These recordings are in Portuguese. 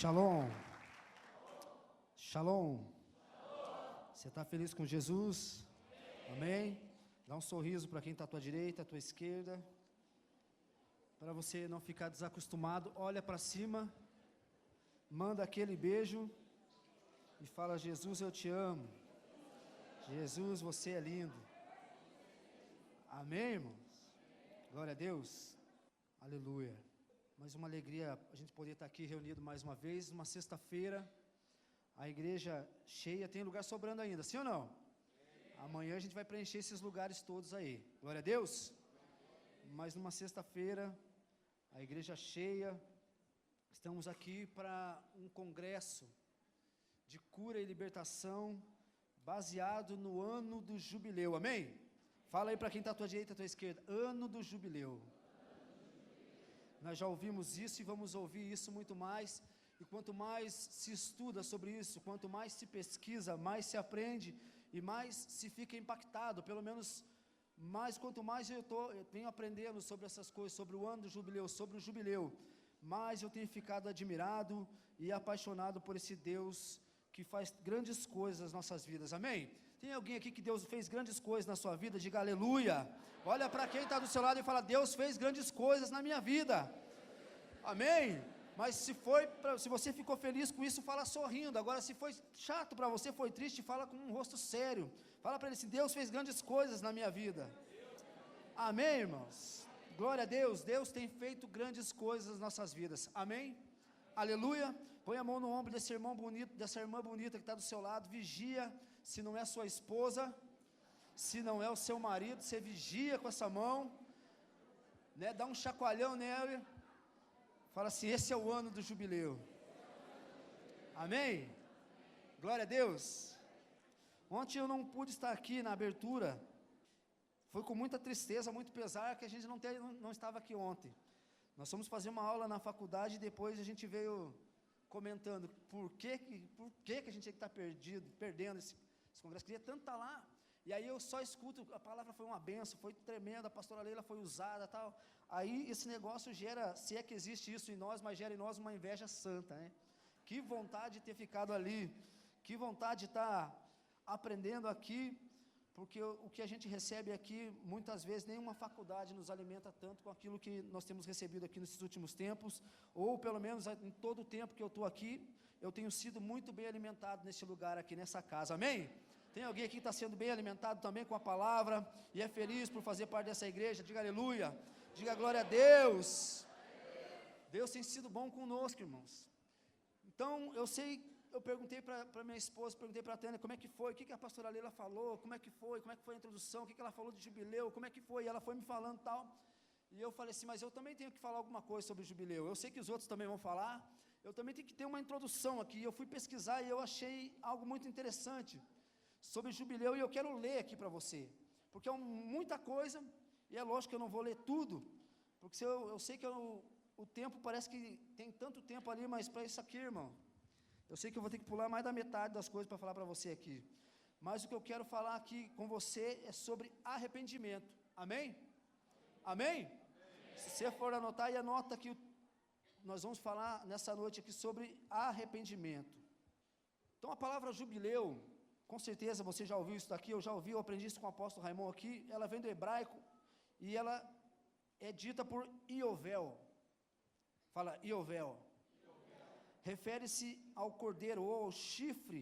Shalom. Shalom. Você está feliz com Jesus? Amém? Dá um sorriso para quem está à tua direita, à tua esquerda. Para você não ficar desacostumado, olha para cima, manda aquele beijo e fala: Jesus, eu te amo. Jesus, você é lindo. Amém, irmãos? Glória a Deus. Aleluia. Mais uma alegria a gente poder estar aqui reunido mais uma vez, uma sexta-feira, a igreja cheia, tem lugar sobrando ainda, sim ou não? Amanhã a gente vai preencher esses lugares todos aí, glória a Deus. Mas numa sexta-feira, a igreja cheia, estamos aqui para um congresso de cura e libertação, baseado no ano do jubileu, amém? Fala aí para quem está à tua direita, à tua esquerda, ano do jubileu. Nós já ouvimos isso e vamos ouvir isso muito mais, e quanto mais se estuda sobre isso, quanto mais se pesquisa, mais se aprende, e mais se fica impactado, pelo menos, quanto mais eu tenho aprendendo sobre essas coisas, sobre o ano do jubileu, sobre o jubileu, mais eu tenho ficado admirado e apaixonado por esse Deus que faz grandes coisas nas nossas vidas, amém? Tem alguém aqui que Deus fez grandes coisas na sua vida? Diga aleluia. Olha para quem está do seu lado e fala: Deus fez grandes coisas na minha vida, amém? Mas se você ficou feliz com isso, fala sorrindo. Agora, se foi chato para você, foi triste, fala com um rosto sério. Fala para ele assim: Deus fez grandes coisas na minha vida, amém, irmãos? Glória a Deus. Deus tem feito grandes coisas nas nossas vidas, amém? Aleluia. Põe a mão no ombro desse irmão bonito, dessa irmã bonita que está do seu lado. Vigia, se não é sua esposa, se não é o seu marido, você vigia com essa mão, né? Dá um chacoalhão nele, fala assim: esse é o ano do jubileu, amém? Glória a Deus. Ontem eu não pude estar aqui na abertura, foi com muita tristeza, muito pesar que a gente não estava aqui ontem. Nós fomos fazer uma aula na faculdade e depois a gente veio comentando por que a gente tinha que estar perdendo esse congresso. Queria tanto estar lá, e aí eu só escuto, a palavra foi uma benção, foi tremenda, a pastora Leila foi usada, tal. Aí esse negócio gera, se é que existe isso em nós, mas gera em nós uma inveja santa, né? Que vontade de ter ficado ali, que vontade de estar aprendendo aqui, porque o que a gente recebe aqui, muitas vezes, nenhuma faculdade nos alimenta tanto com aquilo que nós temos recebido aqui nesses últimos tempos, ou pelo menos em todo o tempo que eu estou aqui, eu tenho sido muito bem alimentado nesse lugar aqui, nessa casa, amém? Tem alguém aqui que está sendo bem alimentado também com a palavra, e é feliz por fazer parte dessa igreja? Diga aleluia, diga glória a Deus. Deus tem sido bom conosco, irmãos. Então, eu perguntei para minha esposa, perguntei para a Tânia como é que foi, o que a pastora Leila falou, como é que foi a introdução, o que ela falou de jubileu, como é que foi, e ela foi me falando e tal, e eu falei assim: mas eu também tenho que falar alguma coisa sobre o jubileu, eu sei que os outros também vão falar, eu também tenho que ter uma introdução aqui. Eu fui pesquisar e eu achei algo muito interessante sobre o jubileu, e eu quero ler aqui para você, porque é muita coisa, e é lógico que eu não vou ler tudo, porque eu sei que o tempo parece que tem tanto tempo ali, mas para isso aqui, irmão, eu sei que eu vou ter que pular mais da metade das coisas para falar para você aqui, mas o que eu quero falar aqui com você é sobre arrependimento, amém? Amém? Amém. Se você for anotar, e anota que nós vamos falar nessa noite aqui sobre arrependimento. Então a palavra jubileu, com certeza você já ouviu isso daqui, eu já ouvi, eu aprendi isso com o apóstolo Raimundo aqui, ela vem do hebraico, e ela é dita por Iovel, fala Iovel. Refere-se ao cordeiro ou ao chifre,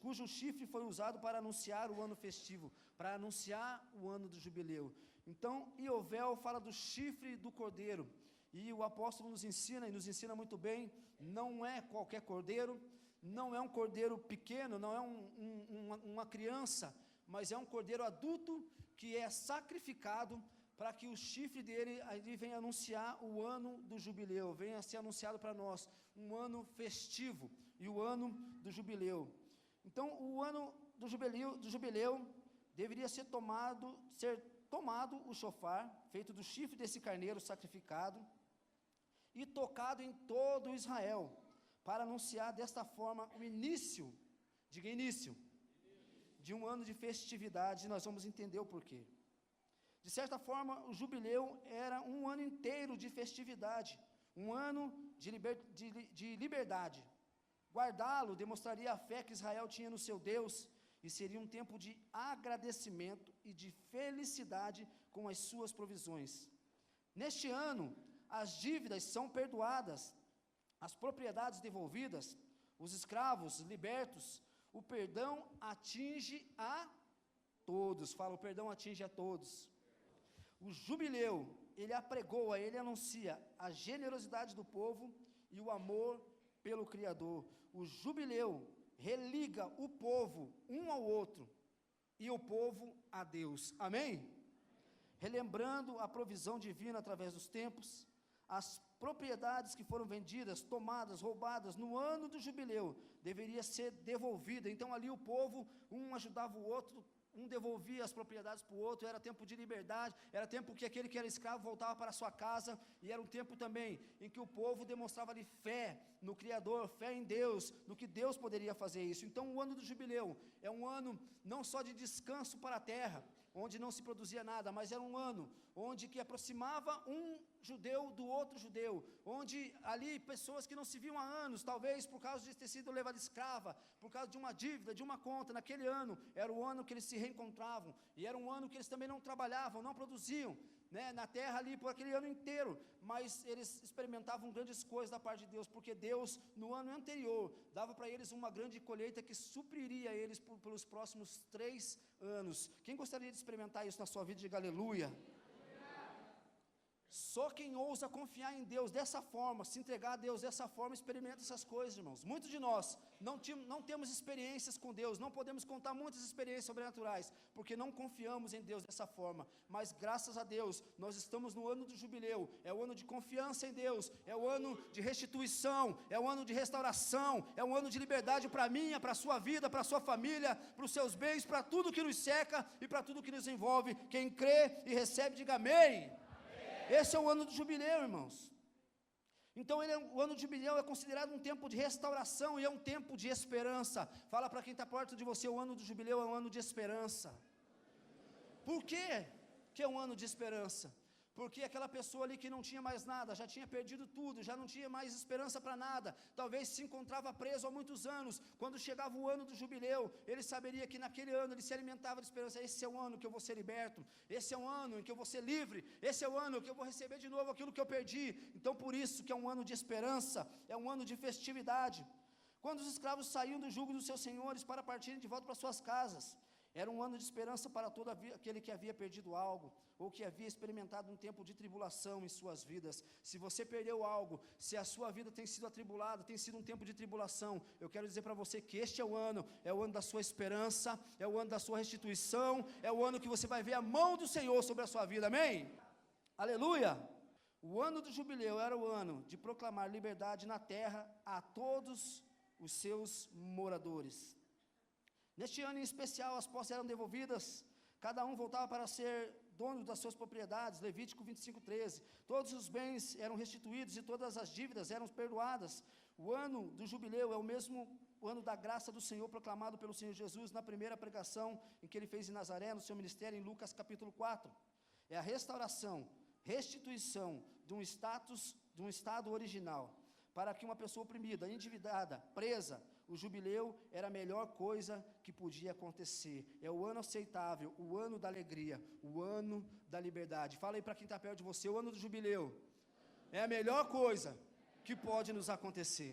cujo chifre foi usado para anunciar o ano festivo, para anunciar o ano do jubileu. Então, Iovel fala do chifre do cordeiro, e o apóstolo nos ensina, e nos ensina muito bem, não é qualquer cordeiro, não é um cordeiro pequeno, não é uma criança, mas é um cordeiro adulto que é sacrificado para que o chifre dele venha anunciar o ano do jubileu, venha ser anunciado para nós, um ano festivo, e o ano do jubileu. Então, o ano do jubileu deveria ser tomado o chofar, feito do chifre desse carneiro sacrificado, e tocado em todo Israel, para anunciar desta forma o início, diga início, de um ano de festividade, e nós vamos entender o porquê. De certa forma, o jubileu era um ano inteiro de festividade, um ano de liberdade. Guardá-lo demonstraria a fé que Israel tinha no seu Deus, e seria um tempo de agradecimento e de felicidade com as suas provisões. Neste ano, as dívidas são perdoadas, as propriedades devolvidas, os escravos libertos. O perdão atinge a todos. Fala, o perdão atinge a todos. O jubileu, ele apregoa, ele anuncia a generosidade do povo e o amor pelo Criador. O jubileu religa o povo um ao outro e o povo a Deus. Amém? Relembrando a provisão divina através dos tempos, as propriedades que foram vendidas, tomadas, roubadas no ano do jubileu, deveria ser devolvida. Então ali o povo, um ajudava o outro, um devolvia as propriedades para o outro. Era tempo de liberdade, era tempo que aquele que era escravo voltava para sua casa, e era um tempo também em que o povo demonstrava ali fé no Criador, fé em Deus, no que Deus poderia fazer isso. Então o ano do jubileu é um ano não só de descanso para a terra, onde não se produzia nada, mas era um ano onde que aproximava um judeu do outro judeu, onde ali pessoas que não se viam há anos, talvez por causa de ter sido levado escrava, por causa de uma dívida, de uma conta, naquele ano, era o ano que eles se reencontravam, e era um ano que eles também não trabalhavam, não produziam, na terra ali por aquele ano inteiro, mas eles experimentavam grandes coisas da parte de Deus, porque Deus no ano anterior dava para eles uma grande colheita que supriria eles pelos próximos 3 anos. Quem gostaria de experimentar isso na sua vida? Diga aleluia. Só quem ousa confiar em Deus dessa forma, se entregar a Deus dessa forma, experimenta essas coisas, irmãos. Muitos de nós não temos experiências com Deus, não podemos contar muitas experiências sobrenaturais, porque não confiamos em Deus dessa forma. Mas graças a Deus, nós estamos no ano do jubileu, é o ano de confiança em Deus, é o ano de restituição, é o ano de restauração, é um ano de liberdade para a minha, para a sua vida, para a sua família, para os seus bens, para tudo que nos cerca e para tudo que nos envolve. Quem crê e recebe, diga amém. Esse é o ano do jubileu, irmãos. Então o ano do jubileu é considerado um tempo de restauração e é um tempo de esperança. Fala para quem está perto de você, o ano do jubileu é um ano de esperança. Por quê que é um ano de esperança? Porque aquela pessoa ali que não tinha mais nada, já tinha perdido tudo, já não tinha mais esperança para nada, talvez se encontrava preso há muitos anos. Quando chegava o ano do jubileu, ele saberia que naquele ano ele se alimentava de esperança. Esse é o ano que eu vou ser liberto, esse é o ano em que eu vou ser livre, esse é o ano que eu vou receber de novo aquilo que eu perdi. Então por isso que é um ano de esperança, é um ano de festividade. Quando os escravos saíam do jugo dos seus senhores para partirem de volta para suas casas, era um ano de esperança para todo aquele que havia perdido algo, ou que havia experimentado um tempo de tribulação em suas vidas. Se você perdeu algo, se a sua vida tem sido atribulada, tem sido um tempo de tribulação, eu quero dizer para você que este é o ano da sua esperança, é o ano da sua restituição, é o ano que você vai ver a mão do Senhor sobre a sua vida, amém? Aleluia! O ano do jubileu era o ano de proclamar liberdade na terra a todos os seus moradores. Neste ano em especial, as posses eram devolvidas, cada um voltava para ser dono das suas propriedades, Levítico 25:13. Todos os bens eram restituídos e todas as dívidas eram perdoadas. O ano do jubileu é o mesmo ano da graça do Senhor proclamado pelo Senhor Jesus na primeira pregação em que ele fez em Nazaré, no seu ministério, em Lucas capítulo 4. É a restauração, restituição de um status, de um estado original, para que uma pessoa oprimida, endividada, presa, o jubileu era a melhor coisa que podia acontecer. É o ano aceitável, o ano da alegria, o ano da liberdade. Fala aí para quem está perto de você, o ano do jubileu é a melhor coisa que pode nos acontecer.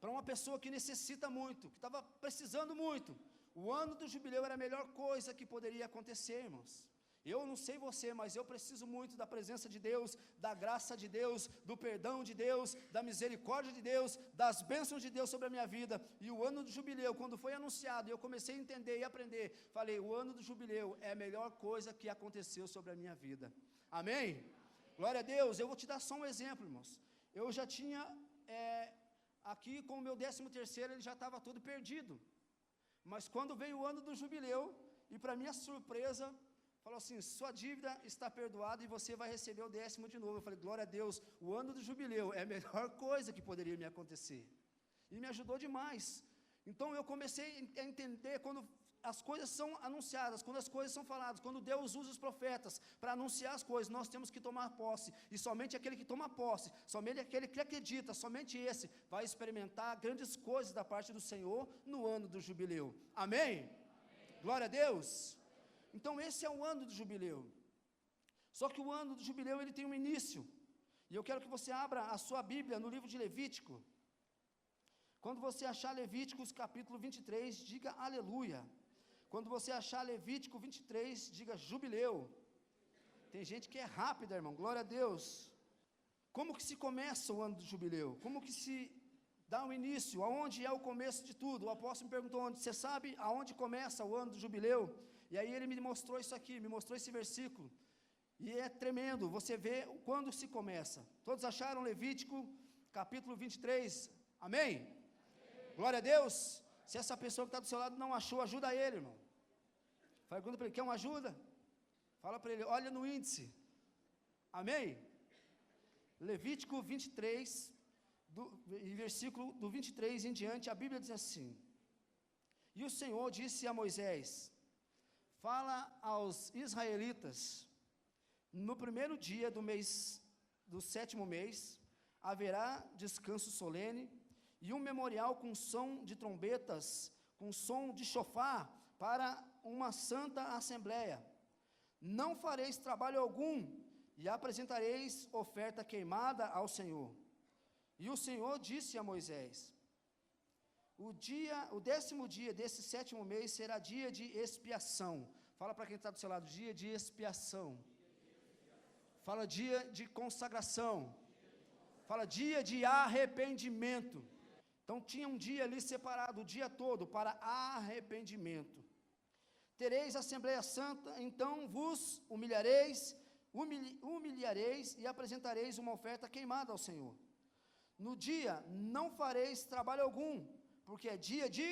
Para uma pessoa que necessita muito, que estava precisando muito, o ano do jubileu era a melhor coisa que poderia acontecer, irmãos. Eu não sei você, mas eu preciso muito da presença de Deus, da graça de Deus, do perdão de Deus, da misericórdia de Deus, das bênçãos de Deus sobre a minha vida. E o ano do jubileu, quando foi anunciado, eu comecei a entender e aprender, falei, o ano do jubileu é a melhor coisa que aconteceu sobre a minha vida. Amém? Glória a Deus. Eu vou te dar só um exemplo, irmãos. Eu já tinha, aqui com o meu 13º, ele já estava todo perdido. Mas quando veio o ano do jubileu, e para minha surpresa, falou assim, sua dívida está perdoada e você vai receber o 10º de novo. Eu falei, glória a Deus, o ano do jubileu é a melhor coisa que poderia me acontecer. E me ajudou demais. Então eu comecei a entender, quando as coisas são anunciadas, quando as coisas são faladas, quando Deus usa os profetas para anunciar as coisas, nós temos que tomar posse, e somente aquele que toma posse, somente aquele que acredita, somente esse vai experimentar grandes coisas da parte do Senhor no ano do jubileu. Amém? Glória a Deus. Então esse é o ano do jubileu. Só que o ano do jubileu ele tem um início. E eu quero que você abra a sua Bíblia no livro de Levítico. Quando você achar Levíticos capítulo 23, diga aleluia. Quando você achar Levítico 23, diga jubileu. Tem gente que é rápida, irmão, glória a Deus. Como que se começa o ano do jubileu? Como que se dá um início? Aonde é o começo de tudo? O apóstolo me perguntou onde. Você sabe aonde começa o ano do jubileu? E aí ele me mostrou isso aqui, me mostrou esse versículo. E é tremendo, você vê quando se começa. Todos acharam Levítico capítulo 23? Amém? Glória a Deus. Se essa pessoa que está do seu lado não achou, ajuda ele, irmão. Pergunta para ele, quer uma ajuda? Fala para ele, olha no índice. Amém? Levítico 23, versículo do 23 em diante, a Bíblia diz assim: E o Senhor disse a Moisés, fala aos israelitas, no primeiro dia do mês, do 7º mês, haverá descanso solene, e um memorial com som de trombetas, com som de chofar, para uma santa assembleia. Não fareis trabalho algum, e apresentareis oferta queimada ao Senhor. E o Senhor disse a Moisés, o 10º dia desse 7º mês será dia de expiação. Fala para quem está do seu lado, dia de expiação. Fala dia de consagração. Fala dia de arrependimento. Então tinha um dia ali separado, o dia todo, para arrependimento. Tereis Assembleia Santa, então vos humilhareis e apresentareis uma oferta queimada ao Senhor. No dia não fareis trabalho algum, porque é dia de...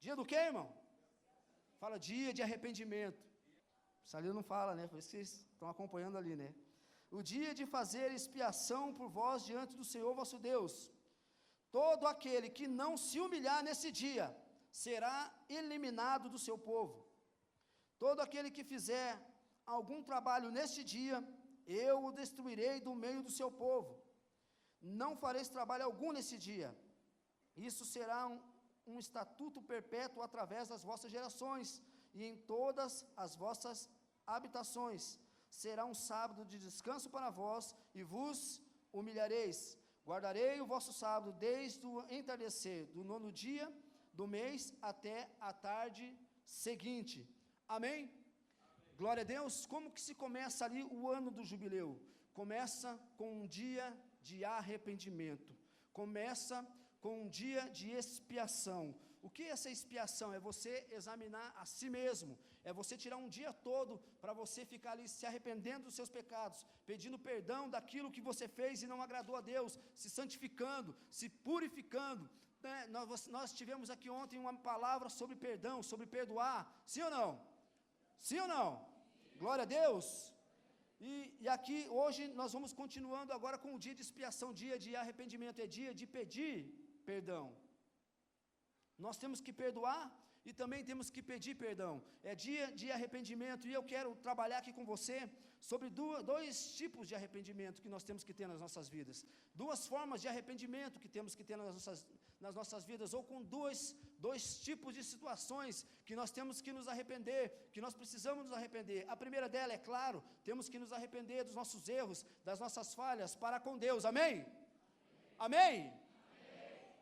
Dia do quê, irmão? Fala dia de arrependimento. Isso ali não fala, né? Por isso que vocês estão acompanhando ali, né? O dia de fazer expiação por vós diante do Senhor vosso Deus. Todo aquele que não se humilhar nesse dia, será eliminado do seu povo. Todo aquele que fizer algum trabalho neste dia, eu o destruirei do meio do seu povo. Não fareis trabalho algum nesse dia. Isso será um estatuto perpétuo através das vossas gerações, e em todas as vossas habitações. Será um sábado de descanso para vós, e vos humilhareis. Guardarei o vosso sábado desde o entardecer do 9º dia do mês até a tarde seguinte. Amém? Glória a Deus. Como que se começa ali o ano do jubileu? Começa com um dia de arrependimento. Começa com um dia de expiação. O que é essa expiação? É você examinar a si mesmo. É você tirar um dia todo para você ficar ali se arrependendo dos seus pecados, pedindo perdão daquilo que você fez e não agradou a Deus, se santificando, se purificando. Nós tivemos aqui ontem uma palavra sobre perdão, sobre perdoar. Sim ou não? Sim ou não? Glória a Deus. E aqui hoje nós vamos continuando agora com o dia de expiação, dia de arrependimento, é dia de pedir perdão. Nós temos que perdoar e também temos que pedir perdão. É dia de arrependimento, e eu quero trabalhar aqui com você sobre dois tipos de arrependimento que nós temos que ter nas nossas vidas. Duas formas de arrependimento que temos que ter nas nossas vidas, ou com dois tipos de situações que nós temos que nos arrepender, que nós precisamos nos arrepender. A primeira dela, é claro, temos que nos arrepender dos nossos erros, das nossas falhas para com Deus. Amém? Amém?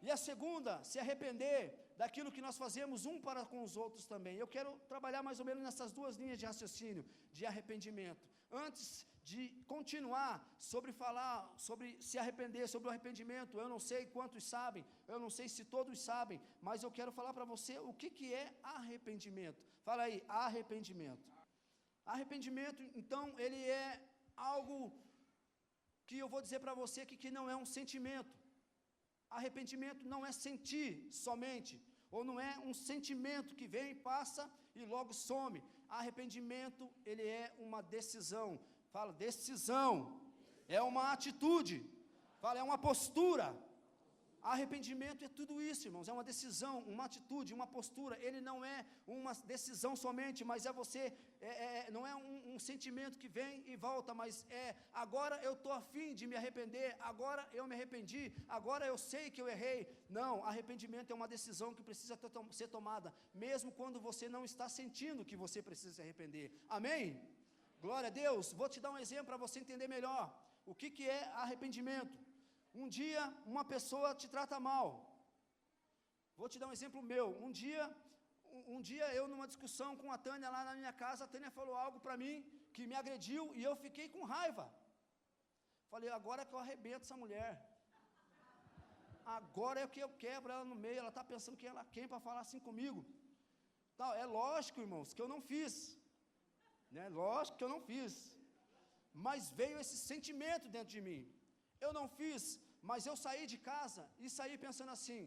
E a segunda, se arrepender daquilo que nós fazemos um para com os outros também. Eu quero trabalhar mais ou menos nessas duas linhas de raciocínio, de arrependimento. Antes de continuar sobre falar, sobre se arrepender, sobre o arrependimento, eu não sei quantos sabem, eu não sei se todos sabem, mas eu quero falar para você o que é arrependimento. Fala aí, arrependimento. Arrependimento, então, ele é algo que eu vou dizer para você que não é um sentimento. Arrependimento não é sentir somente, ou não é um sentimento que vem, passa e logo some. Arrependimento, ele é uma decisão. Fala, decisão. É uma atitude. Fala, é uma postura. Arrependimento é tudo isso, irmãos, é uma decisão, uma atitude, uma postura. Ele não é uma decisão somente, mas é você, não é um sentimento que vem e volta, mas agora eu estou a fim de me arrepender, agora eu me arrependi, agora eu sei que eu errei. Não, arrependimento é uma decisão que precisa ser tomada, mesmo quando você não está sentindo que você precisa se arrepender. Amém? Glória a Deus. Vou te dar um exemplo para você entender melhor o que é arrependimento. Um dia, uma pessoa te trata mal. Vou te dar um exemplo meu. Um dia eu, numa discussão com a Tânia lá na minha casa, a Tânia falou algo para mim que me agrediu e eu fiquei com raiva. Falei, agora é que eu arrebento essa mulher. Agora é que eu quebro ela no meio. Ela está pensando que ela é quem para falar assim comigo. É lógico, irmãos, que eu não fiz. Né? Lógico que eu não fiz. Mas veio esse sentimento dentro de mim. Eu não fiz, mas eu saí de casa e saí pensando assim,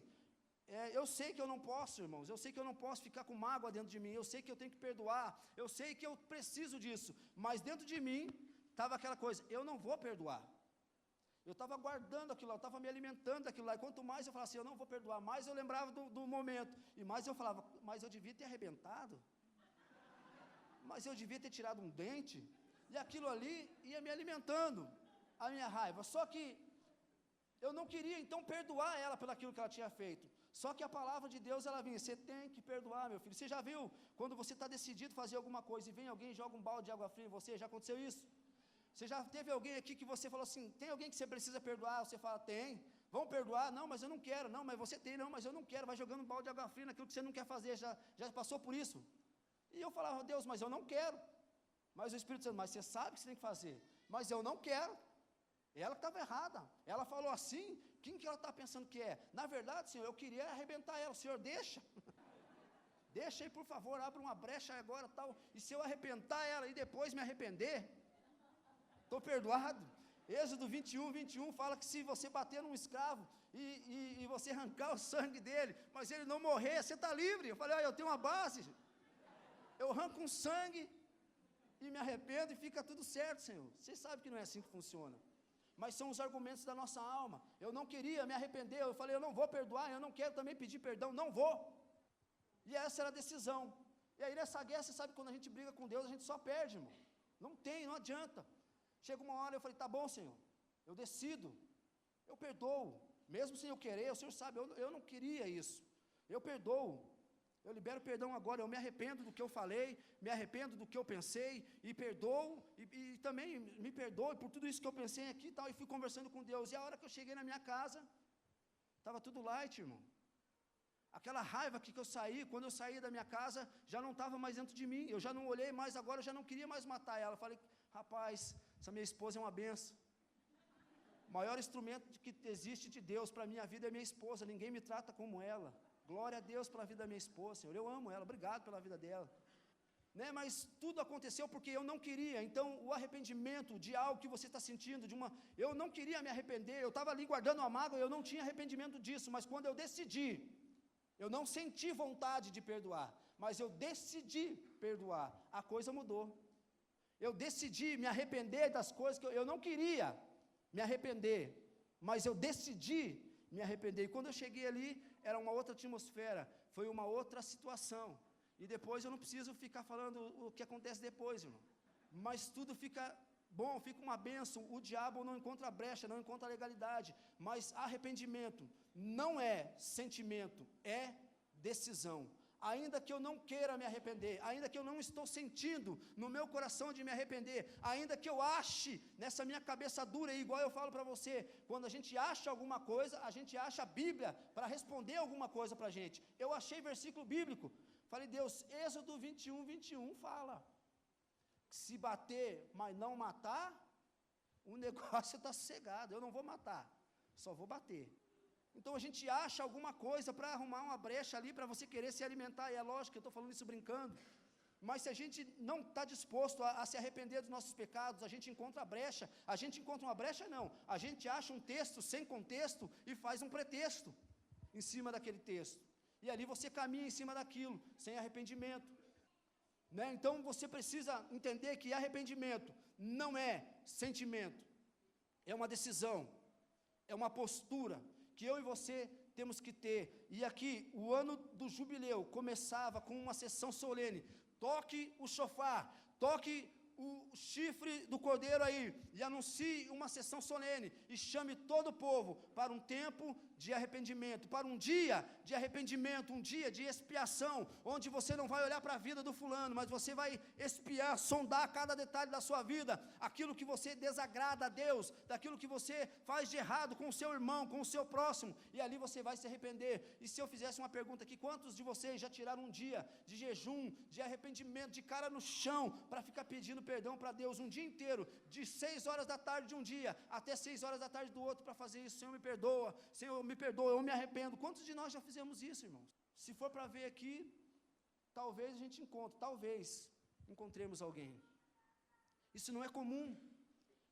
eu sei que eu não posso, irmãos, eu sei que eu não posso ficar com mágoa dentro de mim, eu sei que eu tenho que perdoar, eu sei que eu preciso disso, mas dentro de mim estava aquela coisa, eu não vou perdoar. Eu estava guardando aquilo lá, eu estava me alimentando daquilo lá, e quanto mais eu falava assim, eu não vou perdoar, mais eu lembrava do momento, e mais eu falava, mas eu devia ter arrebentado, mas eu devia ter tirado um dente, e aquilo ali ia me alimentando a minha raiva. Só que eu não queria então perdoar ela pelo aquilo que ela tinha feito. Só que a palavra de Deus, ela vinha, você tem que perdoar, meu filho. Você já viu quando você está decidido fazer alguma coisa e vem alguém e joga um balde de água fria em você? Já aconteceu isso? Você já teve alguém aqui que você falou assim, tem alguém que você precisa perdoar? Você fala, tem. Vamos perdoar? Não, mas eu não quero. Não, mas você tem. Não, mas eu não quero. Vai jogando um balde de água fria naquilo que você não quer fazer. Já passou por isso? E eu falava, Deus, mas eu não quero. Mas o Espírito Santo, mas você sabe que você tem que fazer. Mas eu não quero. Ela estava errada. Ela falou assim, quem que ela está pensando que é? Na verdade, Senhor, eu queria arrebentar ela. O Senhor deixa. Deixa aí, por favor, abre uma brecha agora, tal. E se eu arrebentar ela e depois me arrepender, estou perdoado. Êxodo 21 fala que se você bater num escravo e você arrancar o sangue dele, mas ele não morrer, você está livre. Eu falei, olha, eu tenho uma base. Eu arranco um sangue e me arrependo e fica tudo certo, Senhor. Você sabe que não é assim que funciona. Mas são os argumentos da nossa alma. Eu não queria me arrepender, eu falei, eu não vou perdoar, eu não quero também pedir perdão, não vou. E essa era a decisão. E aí nessa guerra, você sabe, quando a gente briga com Deus, a gente só perde, irmão. Não tem, não adianta. Chega uma hora, eu falei, tá bom, Senhor, eu decido, eu perdoo, mesmo sem eu querer, o Senhor sabe, eu não queria isso. Eu perdoo. Eu libero perdão agora, eu me arrependo do que eu falei, me arrependo do que eu pensei, e perdoo, e também me perdoe por tudo isso que eu pensei aqui e tal, e fui conversando com Deus, e a hora que eu cheguei na minha casa, estava tudo light, irmão. Aquela raiva que eu saí, quando eu saí da minha casa, já não estava mais dentro de mim, eu já não olhei mais agora, eu já não queria mais matar ela. Eu falei, rapaz, essa minha esposa é uma benção. O maior instrumento que existe de Deus para a minha vida é minha esposa, ninguém me trata como ela. Glória a Deus pela vida da minha esposa, Senhor, eu amo ela, obrigado pela vida dela. Né? Mas tudo aconteceu porque eu não queria. Então o arrependimento de algo que você está sentindo, eu não queria me arrepender, eu estava ali guardando a mágoa, eu não tinha arrependimento disso, mas quando eu decidi, eu não senti vontade de perdoar, mas eu decidi perdoar, a coisa mudou. Eu decidi me arrepender das coisas que eu não queria me arrepender, mas eu decidi me arrepender. E quando eu cheguei ali, era uma outra atmosfera, foi uma outra situação. E depois eu não preciso ficar falando o que acontece depois, irmão. Mas tudo fica bom, fica uma bênção. O diabo não encontra brecha, não encontra legalidade. Mas arrependimento não é sentimento, é decisão. Ainda que eu não queira me arrepender, ainda que eu não estou sentindo no meu coração de me arrepender, ainda que eu ache nessa minha cabeça dura, igual eu falo para você, quando a gente acha alguma coisa, a gente acha a Bíblia para responder alguma coisa para a gente. Eu achei versículo bíblico, falei, Deus, Êxodo 21 fala, se bater, mas não matar, o negócio está sossegado, eu não vou matar, só vou bater. Então a gente acha alguma coisa para arrumar uma brecha ali, para você querer se alimentar, e é lógico que eu estou falando isso brincando, mas se a gente não está disposto a se arrepender dos nossos pecados, a gente encontra a brecha uma brecha não, a gente acha um texto sem contexto e faz um pretexto em cima daquele texto, e ali você caminha em cima daquilo, sem arrependimento, né? Então você precisa entender que arrependimento não é sentimento, é uma decisão, é uma postura, que eu e você temos que ter. E aqui, o ano do jubileu começava com uma sessão solene. Toque o shofar, toque o chifre do cordeiro aí, e anuncie uma sessão solene, e chame todo o povo para um tempo de arrependimento, para um dia de arrependimento, um dia de expiação, onde você não vai olhar para a vida do fulano, mas você vai espiar, sondar cada detalhe da sua vida, aquilo que você desagrada a Deus, daquilo que você faz de errado com o seu irmão, com o seu próximo, e ali você vai se arrepender. E se eu fizesse uma pergunta aqui, quantos de vocês já tiraram um dia de jejum, de arrependimento, de cara no chão, para ficar pedindo perdão para Deus um dia inteiro, de 6 horas da tarde de um dia, até 6 horas da tarde do outro, para fazer isso? Senhor, me perdoa, Senhor, me perdoa, eu me arrependo. Quantos de nós já fizemos isso, irmãos? Se for para ver aqui, talvez a gente encontre, talvez encontremos alguém. Isso não é comum.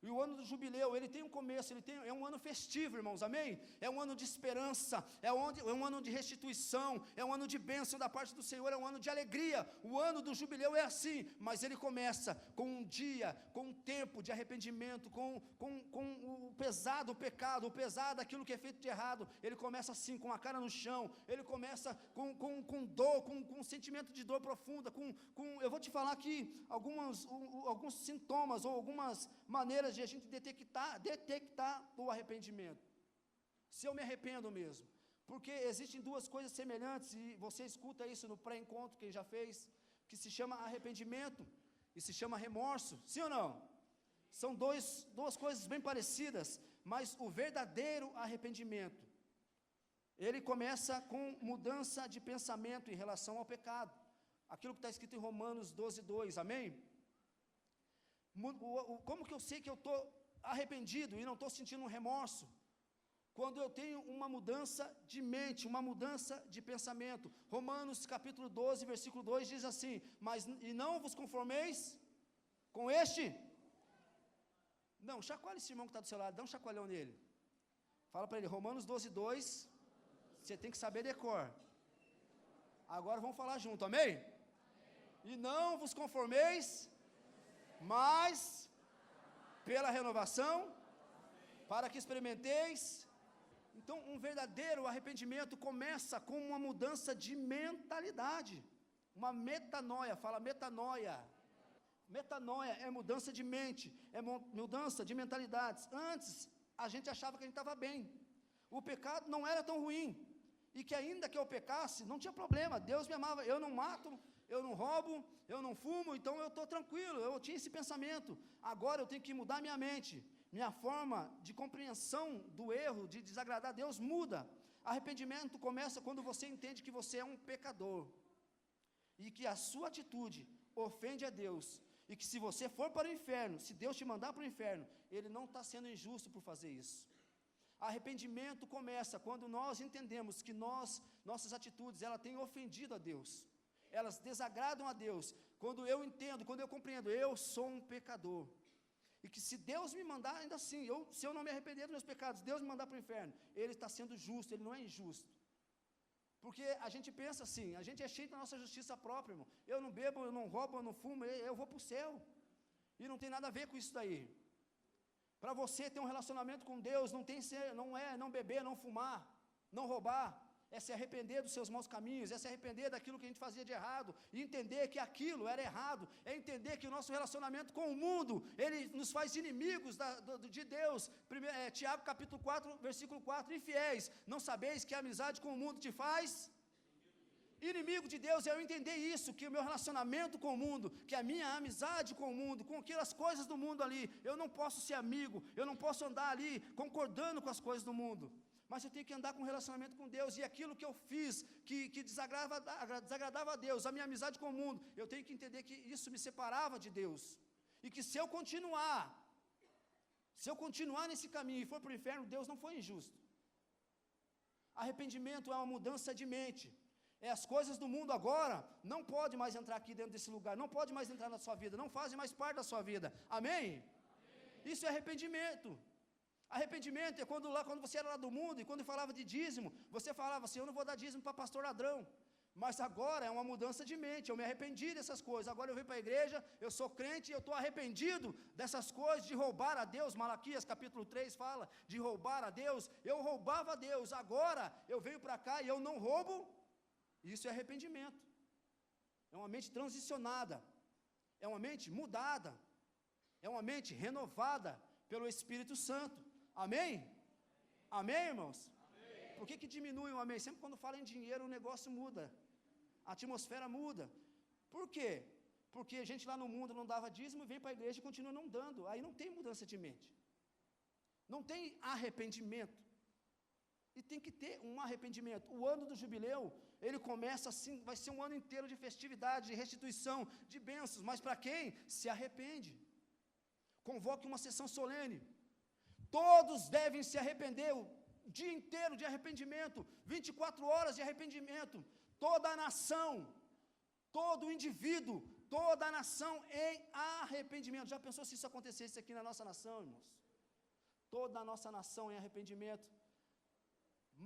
E o ano do jubileu, ele tem um começo, é um ano festivo, irmãos, amém? É um ano de esperança, é um ano de restituição, é um ano de bênção da parte do Senhor, é um ano de alegria. O ano do jubileu é assim, mas ele começa com um dia, com um tempo de arrependimento, com o pesado o pecado, o pesado aquilo que é feito de errado. Ele começa assim, com a cara no chão, ele começa com dor, com um sentimento de dor profunda, eu vou te falar aqui alguns sintomas ou algumas maneiras de a gente detectar o arrependimento. Se eu me arrependo mesmo. Porque existem duas coisas semelhantes, e você escuta isso no pré-encontro, quem já fez, que se chama arrependimento e se chama remorso. Sim ou não? São duas coisas bem parecidas, mas o verdadeiro arrependimento, ele começa com mudança de pensamento em relação ao pecado. Aquilo que está escrito em Romanos 12:2, amém? Como que eu sei que eu estou arrependido e não estou sentindo um remorso? Quando eu tenho uma mudança de mente, uma mudança de pensamento. Romanos capítulo 12, versículo 2 diz assim: e não vos conformeis com este... Não, chacoalha esse irmão que está do seu lado, dá um chacoalhão nele. Fala para ele, Romanos 12:2, você tem que saber decor. Agora vamos falar junto, amém? E não vos conformeis, mas pela renovação, para que experimenteis. Então, um verdadeiro arrependimento começa com uma mudança de mentalidade, uma metanoia. Fala metanoia. Metanoia é mudança de mente, é mudança de mentalidades. Antes, a gente achava que a gente estava bem, o pecado não era tão ruim, e que ainda que eu pecasse, não tinha problema, Deus me amava. Eu não mato, eu não roubo, eu não fumo, então eu estou tranquilo. Eu tinha esse pensamento. Agora eu tenho que mudar minha mente, minha forma de compreensão do erro, de desagradar a Deus, muda. Arrependimento começa quando você entende que você é um pecador, e que a sua atitude ofende a Deus, e que se você for para o inferno, se Deus te mandar para o inferno, Ele não está sendo injusto por fazer isso. Arrependimento começa quando nós entendemos que nossas atitudes, ela têm ofendido a Deus, elas desagradam a Deus. Quando eu entendo, quando eu compreendo, eu sou um pecador, e que se Deus me mandar, ainda assim, se eu não me arrepender dos meus pecados, Deus me mandar para o inferno, Ele está sendo justo, Ele não é injusto. Porque a gente pensa assim, a gente é cheio da nossa justiça própria, irmão. Eu não bebo, eu não roubo, eu não fumo, eu vou para o céu, e não tem nada a ver com isso daí. Para você ter um relacionamento com Deus, não é não beber, não fumar, não roubar, é se arrepender dos seus maus caminhos, é se arrepender daquilo que a gente fazia de errado, e entender que aquilo era errado, é entender que o nosso relacionamento com o mundo, ele nos faz inimigos de Deus. Tiago capítulo 4, versículo 4, infiéis, não sabeis que a amizade com o mundo te faz inimigo de Deus? É eu entender isso, que o meu relacionamento com o mundo, que a minha amizade com o mundo, com aquelas coisas do mundo ali, eu não posso ser amigo, eu não posso andar ali concordando com as coisas do mundo, mas eu tenho que andar com relacionamento com Deus. E aquilo que eu fiz, que desagradava a Deus, a minha amizade com o mundo, eu tenho que entender que isso me separava de Deus, e que se eu continuar nesse caminho e for para o inferno, Deus não foi injusto. Arrependimento é uma mudança de mente. As coisas do mundo agora não podem mais entrar aqui dentro desse lugar, não pode mais entrar na sua vida, não fazem mais parte da sua vida, amém? Isso é arrependimento. Arrependimento é quando você era lá do mundo, e quando falava de dízimo, você falava assim, eu não vou dar dízimo para pastor ladrão, Mas agora é uma mudança de mente, eu me arrependi dessas coisas, agora eu venho para a igreja, eu sou crente e eu estou arrependido dessas coisas, de roubar a Deus. Malaquias capítulo 3 fala de roubar a Deus. Eu roubava a Deus, agora eu venho para cá e eu não roubo. Isso é arrependimento, é uma mente transicionada, é uma mente mudada, é uma mente renovada pelo Espírito Santo. Amém? Amém, irmãos? Amém. Por que diminui o amém? Sempre quando fala em dinheiro o negócio muda, a atmosfera muda. Por quê? Porque a gente lá no mundo não dava dízimo e vem para a igreja e continua não dando. Aí não tem mudança de mente, não tem arrependimento. E tem que ter um arrependimento. O ano do jubileu, ele começa assim, vai ser um ano inteiro de festividade, de restituição, de bênçãos. Mas para quem se arrepende? Convoque uma sessão solene. Todos devem se arrepender, o dia inteiro de arrependimento, 24 horas de arrependimento. Toda a nação, todo indivíduo, toda a nação em arrependimento. Já pensou se isso acontecesse aqui na nossa nação, irmãos? Toda a nossa nação em arrependimento.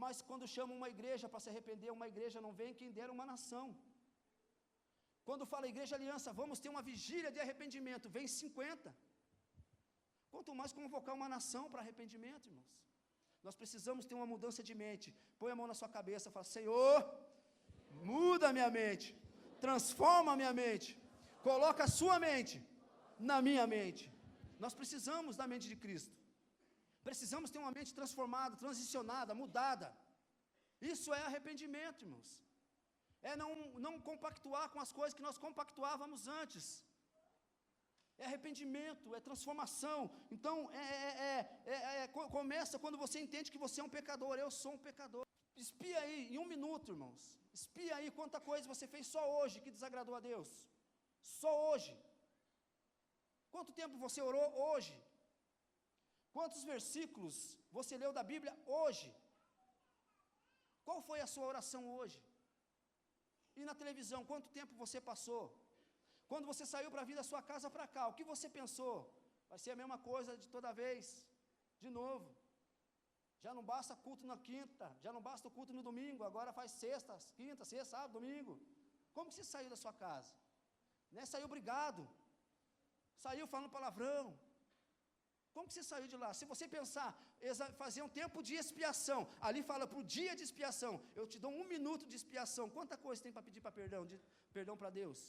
Mas quando chamam uma igreja para se arrepender, uma igreja não vem, quem dera uma nação. Quando fala Igreja Aliança, vamos ter uma vigília de arrependimento, vem 50. Quanto mais convocar uma nação para arrependimento, irmãos. Nós precisamos ter uma mudança de mente. Põe a mão na sua cabeça e fala: Senhor, muda a minha mente, transforma a minha mente, coloca a sua mente na minha mente. Nós precisamos da mente de Cristo. Precisamos ter uma mente transformada, transicionada, mudada. Isso é arrependimento, irmãos. É não compactuar com as coisas que nós compactuávamos antes. É arrependimento, é transformação. Então, começa quando você entende que você é um pecador. Eu sou um pecador. Espia aí, em 1 minuto, irmãos. Espia aí quanta coisa você fez só hoje que desagradou a Deus. Só hoje. Quanto tempo você orou hoje? Quantos versículos você leu da Bíblia hoje? Qual foi a sua oração hoje? E na televisão, quanto tempo você passou? Quando você saiu para vir da sua casa para cá, o que você pensou? Vai ser a mesma coisa de toda vez, de novo. Já não basta culto na quinta, já não basta o culto no domingo, agora faz sexta, quinta, sexta, sábado, domingo. Como que você saiu da sua casa? Né? Saiu brigado, saiu falando palavrão. Como que você saiu de lá? Se você pensar, fazer um tempo de expiação, ali fala para o dia de expiação, eu te dou 1 minuto de expiação, quanta coisa tem para pedir para perdão para Deus?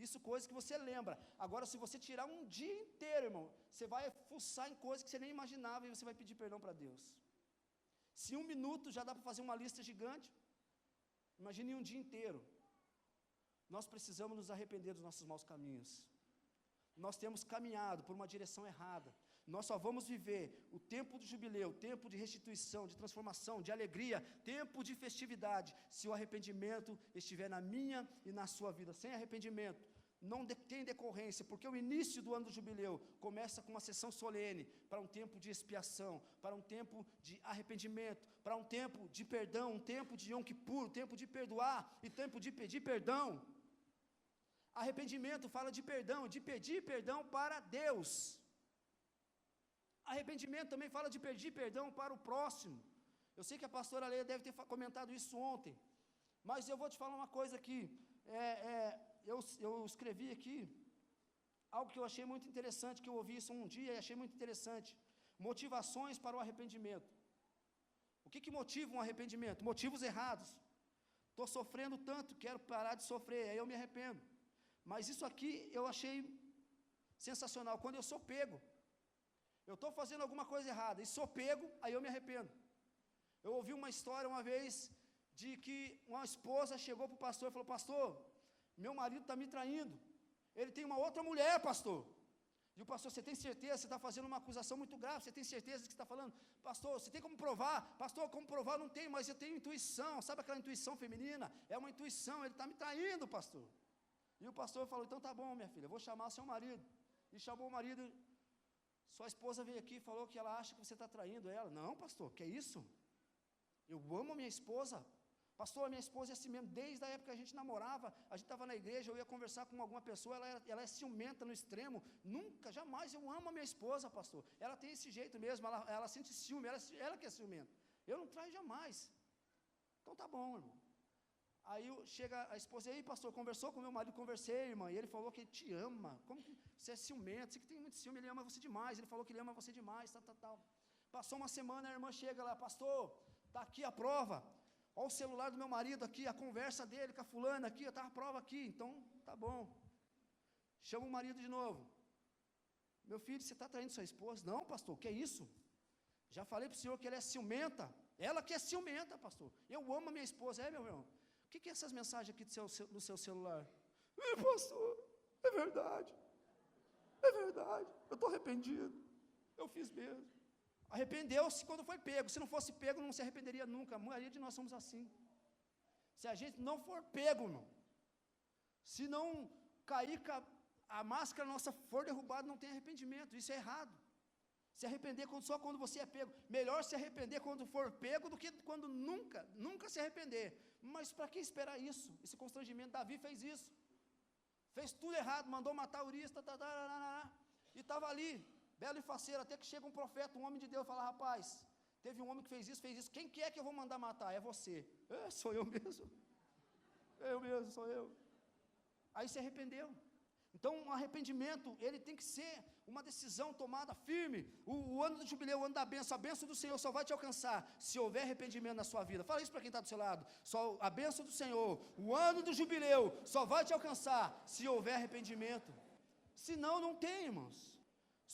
Isso coisa que você lembra. Agora, se você tirar um dia inteiro, irmão, você vai fuçar em coisas que você nem imaginava e você vai pedir perdão para Deus. Se 1 minuto já dá para fazer uma lista gigante, imagine um dia inteiro. Nós precisamos nos arrepender dos nossos maus caminhos. Nós temos caminhado por uma direção errada. Nós só vamos viver o tempo do jubileu, tempo de restituição, de transformação, de alegria, tempo de festividade, se o arrependimento estiver na minha e na sua vida. Sem arrependimento, não tem decorrência, porque o início do ano do jubileu começa com uma sessão solene, para um tempo de expiação, para um tempo de arrependimento, para um tempo de perdão, um tempo de Yom Kippur, um tempo de perdoar e tempo de pedir perdão. Arrependimento fala de perdão, de pedir perdão para Deus. Arrependimento também fala de pedir perdão para o próximo. Eu sei que a pastora Leia deve ter comentado isso ontem, mas eu vou te falar uma coisa aqui. Eu escrevi aqui algo que eu achei muito interessante, que eu ouvi isso um dia e achei muito interessante. Motivações para o arrependimento. O que motiva um arrependimento? Motivos errados. Estou sofrendo tanto, quero parar de sofrer, aí eu me arrependo. Mas isso aqui eu achei sensacional. Quando eu sou pego, eu estou fazendo alguma coisa errada e sou pego, aí eu me arrependo. Eu ouvi uma história uma vez de que uma esposa chegou para o pastor e falou: pastor, meu marido está me traindo, ele tem uma outra mulher, pastor. E o pastor: você tem certeza? Você está fazendo uma acusação muito grave, você tem certeza do que está falando? Pastor, você tem como provar? Pastor, como provar? Não tem, mas eu tenho intuição. Sabe aquela intuição feminina? É uma intuição, ele está me traindo, pastor. E o pastor falou: então tá bom, minha filha, eu vou chamar seu marido. E chamou o marido. Sua esposa veio aqui e falou que ela acha que você está traindo ela. Não, pastor, que é isso? Eu amo a minha esposa. Pastor, a minha esposa é assim mesmo. Desde a época que a gente namorava, a gente estava na igreja, eu ia conversar com alguma pessoa, ela é ciumenta no extremo. Nunca, jamais, eu amo a minha esposa, pastor. Ela tem esse jeito mesmo, ela sente ciúme, ela que é ciumenta. Eu não traio jamais. Então tá bom, irmão. Aí chega a esposa, e aí pastor, conversou com meu marido? Conversei, irmã, e ele falou que ele te ama. Como que você é ciumento? Você que tem muito ciúme, ele ama você demais. Ele falou que ele ama você demais, tal. Passou uma semana, a irmã chega lá, pastor, está aqui a prova. Olha o celular do meu marido aqui, a conversa dele com a fulana aqui, está a prova aqui. Então, tá bom. Chama o marido de novo. Meu filho, você está traindo sua esposa? Não, pastor, que é isso? Já falei para o senhor que ela é ciumenta. Ela que é ciumenta, pastor. Eu amo a minha esposa. É, meu irmão? O que é essas mensagens aqui do seu celular? Pastor, é verdade. É verdade. Eu estou arrependido. Eu fiz mesmo. Arrependeu-se quando foi pego. Se não fosse pego, não se arrependeria nunca. A maioria de nós somos assim. Se a gente não for pego, irmão, se não cair, a máscara nossa for derrubada, não tem arrependimento. Isso é errado. Se arrepender só quando você é pego. Melhor se arrepender quando for pego do que quando nunca se arrepender. Mas para que esperar isso? Esse constrangimento, Davi fez isso. Fez tudo errado, mandou matar Urias, e estava ali, belo e faceiro, até que chega um profeta, um homem de Deus, e fala, rapaz, teve um homem que fez isso, quem que é que eu vou mandar matar? É você. Sou eu mesmo. Eu mesmo, sou eu. Aí se arrependeu. Então, o arrependimento, ele tem que ser uma decisão tomada firme. O ano do jubileu, o ano da bênção, a bênção do Senhor só vai te alcançar se houver arrependimento na sua vida. Fala isso para quem está do seu lado. Só a bênção do Senhor, o ano do jubileu, só vai te alcançar se houver arrependimento. Senão, não tem, irmãos.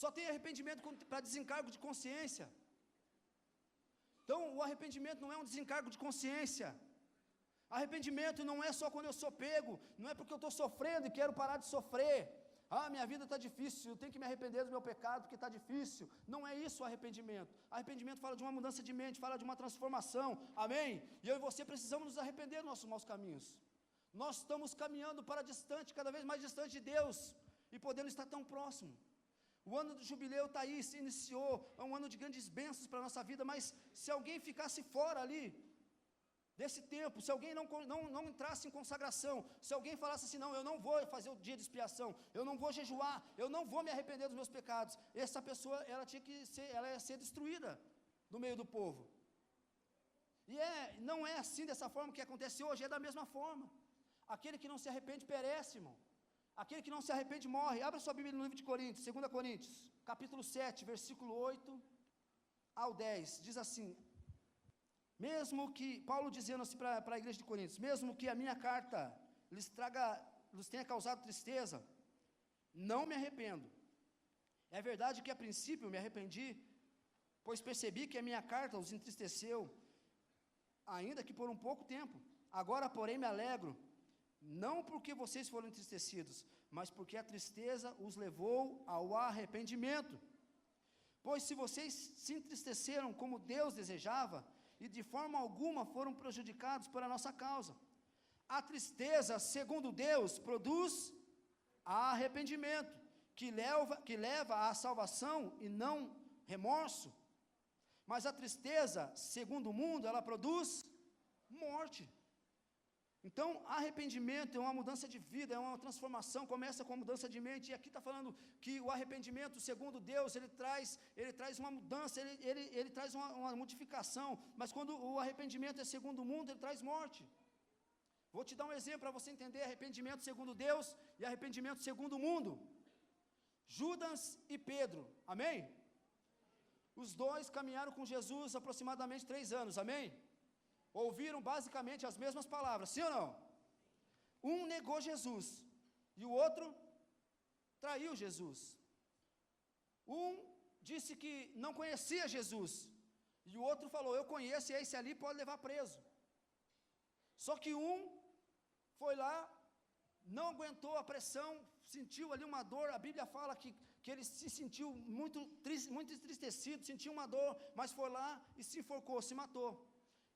Só tem arrependimento para desencargo de consciência. Então, o arrependimento não é um desencargo de consciência. Arrependimento não é só quando eu sou pego, não é porque eu estou sofrendo e quero parar de sofrer. Minha vida está difícil, eu tenho que me arrepender do meu pecado porque está difícil. Não é isso o arrependimento. Arrependimento fala de uma mudança de mente, fala de uma transformação. Amém? E eu e você precisamos nos arrepender dos nossos maus caminhos. Nós estamos caminhando para distante, cada vez mais distante de Deus, e podendo estar tão próximo. O ano do jubileu está aí, se iniciou, é um ano de grandes bênçãos para a nossa vida, mas se alguém ficasse fora ali, desse tempo, se alguém não entrasse em consagração, se alguém falasse assim, não, eu não vou fazer o dia de expiação, eu não vou jejuar, eu não vou me arrepender dos meus pecados, essa pessoa, ela ia ser destruída no meio do povo. E não é assim, dessa forma que acontece hoje, é da mesma forma. Aquele que não se arrepende perece, irmão. Aquele que não se arrepende morre. Abra sua Bíblia no livro de Coríntios, 2 Coríntios, capítulo 7, versículo 8 ao 10, diz assim, mesmo que, Paulo dizendo assim para a igreja de Coríntios, mesmo que a minha carta lhes tenha causado tristeza, não me arrependo. É verdade que a princípio me arrependi, pois percebi que a minha carta os entristeceu, ainda que por um pouco tempo. Agora, porém, me alegro, não porque vocês foram entristecidos, mas porque a tristeza os levou ao arrependimento. Pois se vocês se entristeceram como Deus desejava, e de forma alguma foram prejudicados pela nossa causa. A tristeza, segundo Deus, produz arrependimento, que leva à salvação e não remorso. Mas a tristeza, segundo o mundo, ela produz morte. Então, arrependimento é uma mudança de vida, é uma transformação, começa com a mudança de mente, e aqui está falando que o arrependimento, segundo Deus, ele traz uma mudança, ele traz uma modificação, mas quando o arrependimento é segundo o mundo, ele traz morte. Vou te dar um exemplo para você entender arrependimento segundo Deus e arrependimento segundo o mundo. Judas e Pedro, amém? Os dois caminharam com Jesus aproximadamente 3 anos, amém? Ouviram basicamente as mesmas palavras, sim ou não? Um negou Jesus e o outro traiu Jesus. Um disse que não conhecia Jesus e o outro falou, eu conheço e esse ali pode levar preso. Só que um foi lá, não aguentou a pressão, sentiu ali uma dor. A Bíblia fala que ele se sentiu muito triste, muito entristecido, sentiu uma dor, mas foi lá e se enforcou, se matou.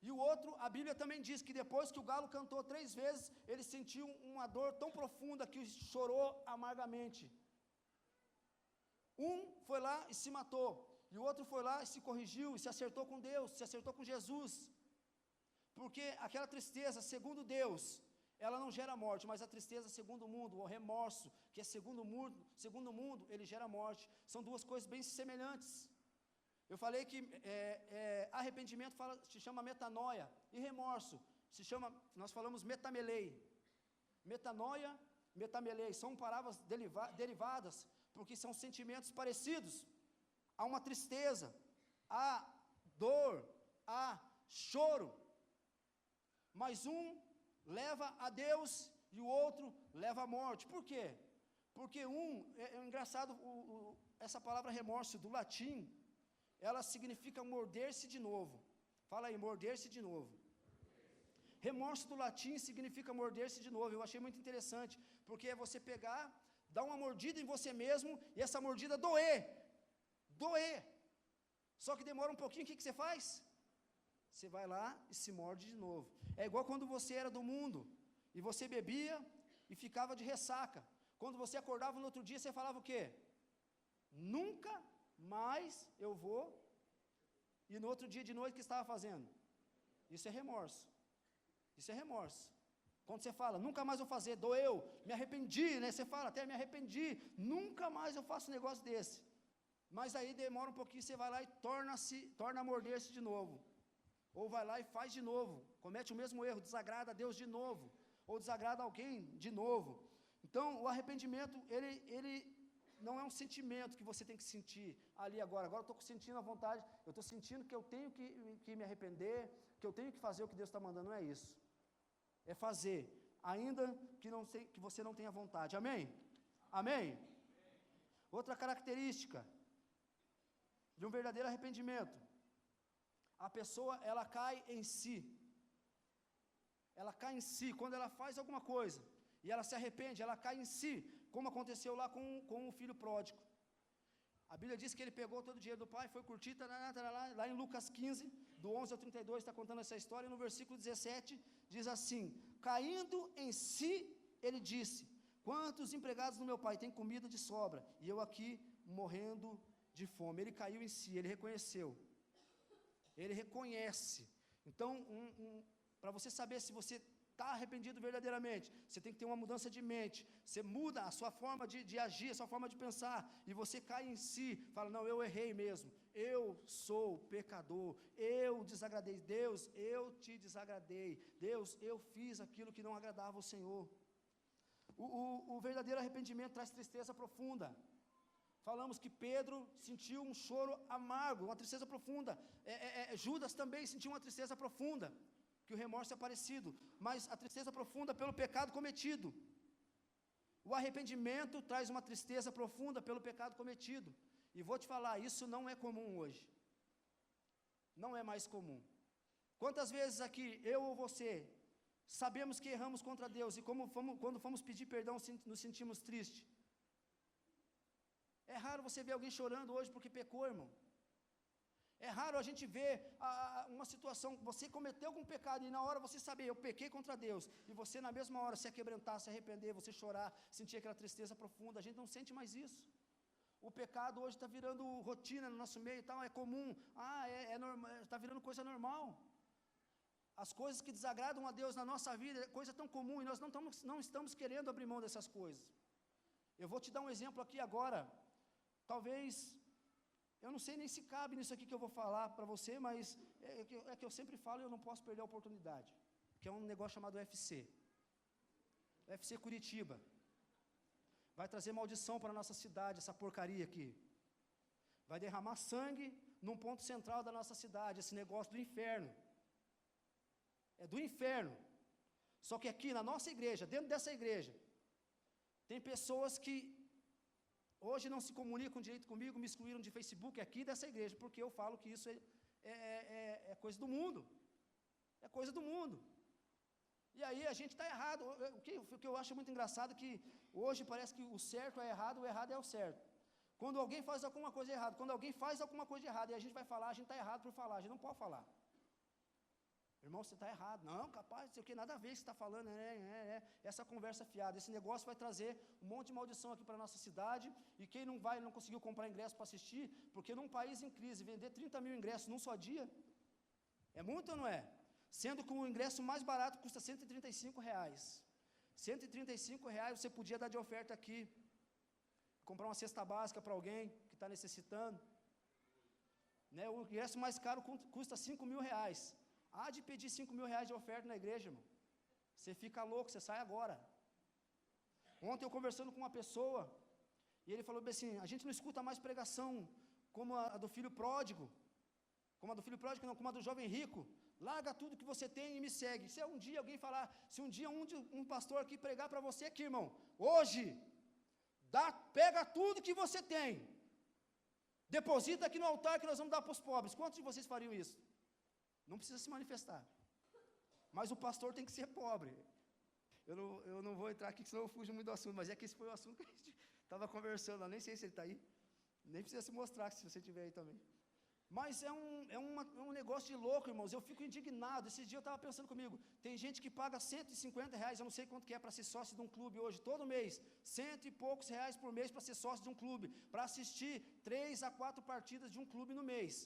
E o outro, a Bíblia também diz que depois que o galo cantou 3 vezes, ele sentiu uma dor tão profunda que chorou amargamente. Um foi lá e se matou, e o outro foi lá e se corrigiu, e se acertou com Deus, se acertou com Jesus. Porque aquela tristeza, segundo Deus, ela não gera morte, mas a tristeza segundo o mundo, o remorso, que é segundo o mundo, ele gera morte. São 2 coisas bem semelhantes. Eu falei que arrependimento se chama metanoia, e remorso se chama, nós falamos metamelei. Metanoia, metamelei, são palavras derivadas, porque são sentimentos parecidos. Há uma tristeza, há dor, há choro, mas um leva a Deus e o outro leva à morte. Por quê? Porque é engraçado, essa palavra remorso do latim, ela significa morder-se de novo. Fala aí, morder-se de novo. Remorso do latim significa morder-se de novo. Eu achei muito interessante, porque é você pegar, dar uma mordida em você mesmo, e essa mordida doer. Só que demora um pouquinho, o que você faz? Você vai lá e se morde de novo. É igual quando você era do mundo, e você bebia e ficava de ressaca. Quando você acordava no outro dia, você falava o quê? Nunca mais eu vou. E no outro dia de noite, o que estava fazendo? Isso é remorso. Isso é remorso. Quando você fala, nunca mais vou fazer, doeu, me arrependi, né? Você fala, até me arrependi, nunca mais eu faço um negócio desse. Mas aí demora um pouquinho, você vai lá e torna a morder-se de novo. Ou vai lá e faz de novo, comete o mesmo erro, desagrada a Deus de novo, ou desagrada alguém de novo. Então, o arrependimento, ele não é um sentimento que você tem que sentir ali agora. Agora eu estou sentindo a vontade, eu estou sentindo que eu tenho que me arrepender, que eu tenho que fazer o que Deus está mandando. Não é isso. É fazer, ainda que você não tenha vontade. Amém? Amém? Outra característica de um verdadeiro arrependimento: a pessoa, ela cai em si. Ela cai em si. Quando ela faz alguma coisa e ela se arrepende, ela cai em si, como aconteceu lá com o filho pródigo. A Bíblia diz que ele pegou todo o dinheiro do pai, foi curtir, lá em Lucas 15, do 11 ao 32, está contando essa história, e no versículo 17, diz assim: caindo em si, ele disse, quantos empregados do meu pai têm comida de sobra, e eu aqui morrendo de fome. Ele caiu em si, ele reconheceu, ele reconhece. Então, para você saber se você está arrependido verdadeiramente, você tem que ter uma mudança de mente. Você muda a sua forma de agir, a sua forma de pensar, e você cai em si, fala, não, eu errei mesmo, eu sou pecador, eu desagradei, Deus, eu te desagradei, Deus, eu fiz aquilo que não agradava ao Senhor. O verdadeiro arrependimento traz tristeza profunda. Falamos que Pedro sentiu um choro amargo, uma tristeza profunda. Judas também sentiu uma tristeza profunda, que o remorso é parecido, mas a tristeza profunda pelo pecado cometido. O arrependimento traz uma tristeza profunda pelo pecado cometido. E vou te falar, isso não é comum hoje. Não é mais comum. Quantas vezes aqui, eu ou você, sabemos que erramos contra Deus, e quando fomos pedir perdão, nos sentimos tristes? É raro você ver alguém chorando hoje porque pecou, irmão. É raro a gente ver uma situação, você cometeu algum pecado e na hora você saber, eu pequei contra Deus, e você na mesma hora se aquebrantar, se arrepender, você chorar, sentir aquela tristeza profunda. A gente não sente mais isso. O pecado hoje está virando rotina no nosso meio e tal, é comum, é normal, está virando coisa normal. As coisas que desagradam a Deus na nossa vida é coisa tão comum, e nós não estamos querendo abrir mão dessas coisas. Eu vou te dar um exemplo aqui agora. Talvez, eu não sei nem se cabe nisso aqui que eu vou falar para você, mas é que eu sempre falo e eu não posso perder a oportunidade, que é um negócio chamado UFC. UFC Curitiba. Vai trazer maldição para a nossa cidade, essa porcaria aqui. Vai derramar sangue num ponto central da nossa cidade, esse negócio do inferno. É do inferno. Só que aqui na nossa igreja, dentro dessa igreja, tem pessoas que hoje não se comunicam direito comigo, me excluíram de Facebook aqui dessa igreja, porque eu falo que isso é coisa do mundo. É coisa do mundo. E aí a gente está errado. O que eu acho muito engraçado é que hoje parece que o certo é errado, o errado é o certo. Quando alguém faz alguma coisa errada, quando alguém faz alguma coisa errada e a gente vai falar, a gente está errado por falar, a gente não pode falar. Irmão, você está errado. Não, capaz, não sei o que, nada a ver que você está falando. Essa conversa fiada, esse negócio vai trazer um monte de maldição aqui para a nossa cidade, e quem não conseguiu comprar ingresso para assistir, porque num país em crise, vender 30 mil ingressos num só dia, é muito ou não é? Sendo que o ingresso mais barato custa R$135. R$135 você podia dar de oferta aqui, comprar uma cesta básica para alguém que está necessitando. Né? O ingresso mais caro custa R$5.000. Há de pedir 5 mil reais de oferta na igreja, irmão. Você fica louco, você sai agora. Ontem eu conversando com uma pessoa, e ele falou bem assim, a gente não escuta mais pregação como a do filho pródigo, como a do filho pródigo não, como a do jovem rico. Larga tudo que você tem e me segue. Se um dia alguém falar, se um dia um pastor aqui pregar para você aqui, irmão, hoje, pega tudo que você tem, deposita aqui no altar que nós vamos dar para os pobres. Quantos de vocês fariam isso? Não precisa se manifestar. Mas o pastor tem que ser pobre. Eu não vou entrar aqui, senão eu fujo muito do assunto, mas é que esse foi o assunto que a gente estava conversando, eu nem sei se ele está aí, nem precisa se mostrar se você estiver aí também. Mas é um negócio de louco, irmãos, eu fico indignado. Esse dia eu estava pensando comigo, tem gente que paga 150 reais, eu não sei quanto que é para ser sócio de um clube hoje, todo mês, 100 e poucos reais por mês para ser sócio de um clube, para assistir 3 a 4 partidas de um clube no mês.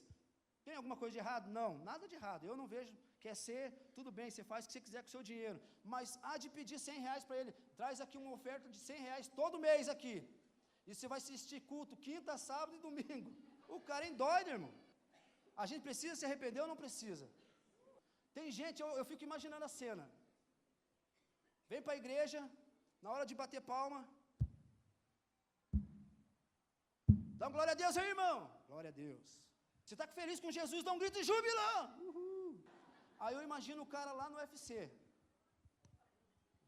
Tem alguma coisa de errado? Não, nada de errado, eu não vejo, quer ser, tudo bem, você faz o que você quiser com o seu dinheiro, mas há de pedir 100 reais para ele, traz aqui uma oferta de 100 reais todo mês aqui, e você vai assistir culto, quinta, sábado e domingo, o cara é doido, irmão. A gente precisa se arrepender ou não precisa? Tem gente, eu fico imaginando a cena, vem para a igreja, na hora de bater palma, dá uma glória a Deus aí, irmão, glória a Deus. Você está feliz com Jesus, dá um grito de júbilo. Uhul. Aí eu imagino o cara lá no UFC.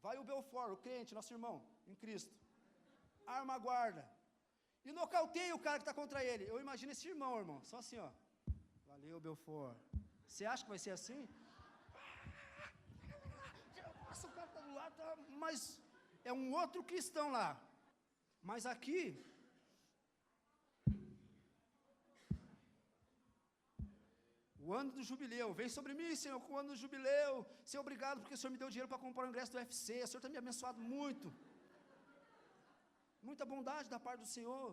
Vai o Belfort, o crente, nosso irmão, em Cristo. Arma a guarda. E nocauteia o cara que está contra ele. Eu imagino esse irmão, só assim, ó. Valeu, Belfort. Você acha que vai ser assim? Nossa, o cara está do lado, mas é um outro cristão lá. Mas aqui... O ano do jubileu, vem sobre mim, Senhor, com o ano do jubileu. Senhor, obrigado porque o Senhor me deu dinheiro para comprar o ingresso do UFC. O Senhor tem me abençoado muito. Muita bondade da parte do Senhor.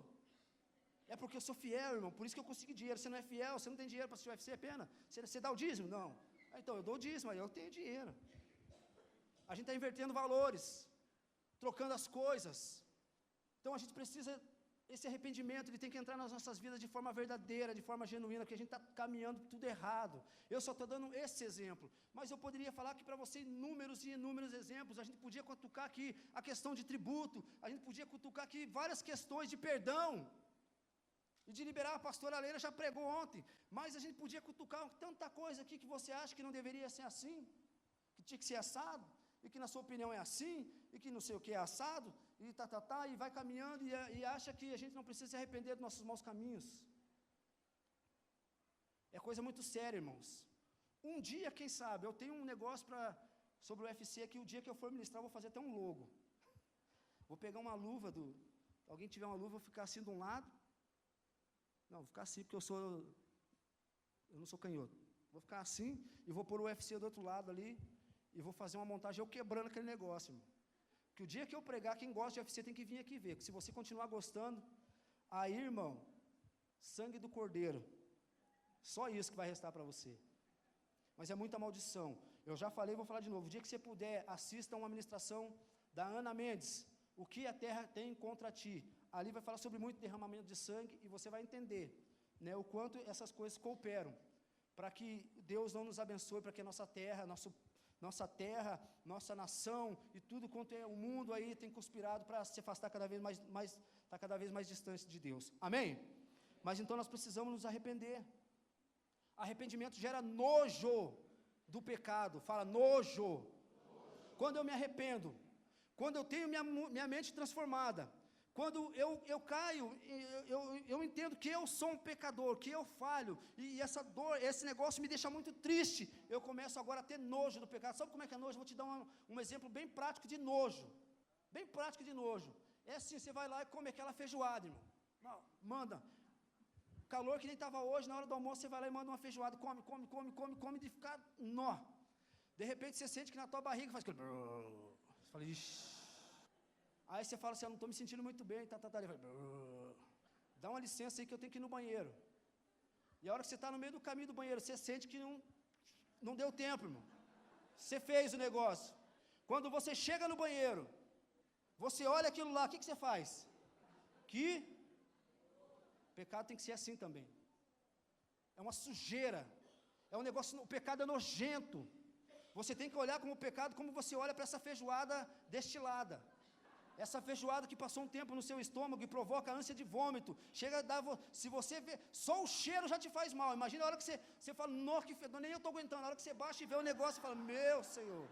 É porque eu sou fiel, irmão, por isso que eu consegui dinheiro. Você não é fiel, você não tem dinheiro para assistir o UFC, é pena. Você dá o dízimo? Não. Então, eu dou o dízimo, aí eu tenho dinheiro. A gente está invertendo valores, trocando as coisas. Então, a gente precisa... Esse arrependimento, ele tem que entrar nas nossas vidas de forma verdadeira, de forma genuína, porque a gente está caminhando tudo errado. Eu só estou dando esse exemplo, mas eu poderia falar aqui para você inúmeros e inúmeros exemplos. A gente podia cutucar aqui a questão de tributo, a gente podia cutucar aqui várias questões de perdão, e de liberar. A pastora Leila já pregou ontem, mas a gente podia cutucar tanta coisa aqui que você acha que não deveria ser assim, que tinha que ser assado, e que na sua opinião é assim, e que não sei o que é assado, e e vai caminhando, e acha que a gente não precisa se arrepender dos nossos maus caminhos. É coisa muito séria, irmãos. Um dia, quem sabe, eu tenho um negócio sobre o UFC, que o dia que eu for ministrar, eu vou fazer até um logo. Vou pegar uma luva, alguém tiver uma luva, eu vou ficar assim de um lado, não, vou ficar assim, porque eu não sou canhoto, vou ficar assim, e vou pôr o UFC do outro lado ali, e vou fazer uma montagem, eu quebrando aquele negócio, irmão. Que o dia que eu pregar, quem gosta de UFC tem que vir aqui ver, que se você continuar gostando, aí, irmão, sangue do cordeiro, só isso que vai restar para você. Mas é muita maldição. Eu já falei, vou falar de novo. O dia que você puder, assista uma ministração da Ana Mendes, o que a terra tem contra ti. Ali vai falar sobre muito derramamento de sangue, e você vai entender, né, o quanto essas coisas cooperam, para que Deus não nos abençoe, para que a nossa terra, nossa nação e tudo quanto é o mundo aí tem conspirado para se afastar cada vez mais distante de Deus. Amém? Mas então nós precisamos nos arrepender. Arrependimento gera nojo do pecado. Fala, nojo. Quando eu me arrependo, quando eu tenho minha mente transformada, quando eu caio, eu entendo que eu sou um pecador, que eu falho, e essa dor, esse negócio me deixa muito triste, eu começo agora a ter nojo do pecado. Sabe como é que é nojo? Vou te dar um exemplo bem prático de nojo, bem prático de nojo. É assim, você vai lá e come aquela feijoada, irmão. Não, manda, calor que nem estava hoje, na hora do almoço, você vai lá e manda uma feijoada, come, de ficar nó. De repente você sente que na tua barriga faz aquele... Você fala, ixi. Aí você fala assim, eu não estou me sentindo muito bem, Ele fala, dá uma licença aí que eu tenho que ir no banheiro. E a hora que você está no meio do caminho do banheiro, você sente que não deu tempo, irmão. Você fez o negócio. Quando você chega no banheiro, você olha aquilo lá, o que você faz? Pecado tem que ser assim também. É uma sujeira. É um negócio, o pecado é nojento. Você tem que olhar como o pecado, como você olha para essa feijoada destilada. Essa feijoada que passou um tempo no seu estômago e provoca ânsia de vômito. Chega a dar, se você vê, só o cheiro já te faz mal. Imagina a hora que você fala, nossa, que fedor, nem eu estou aguentando. A hora que você baixa e vê o negócio, você fala, meu Senhor.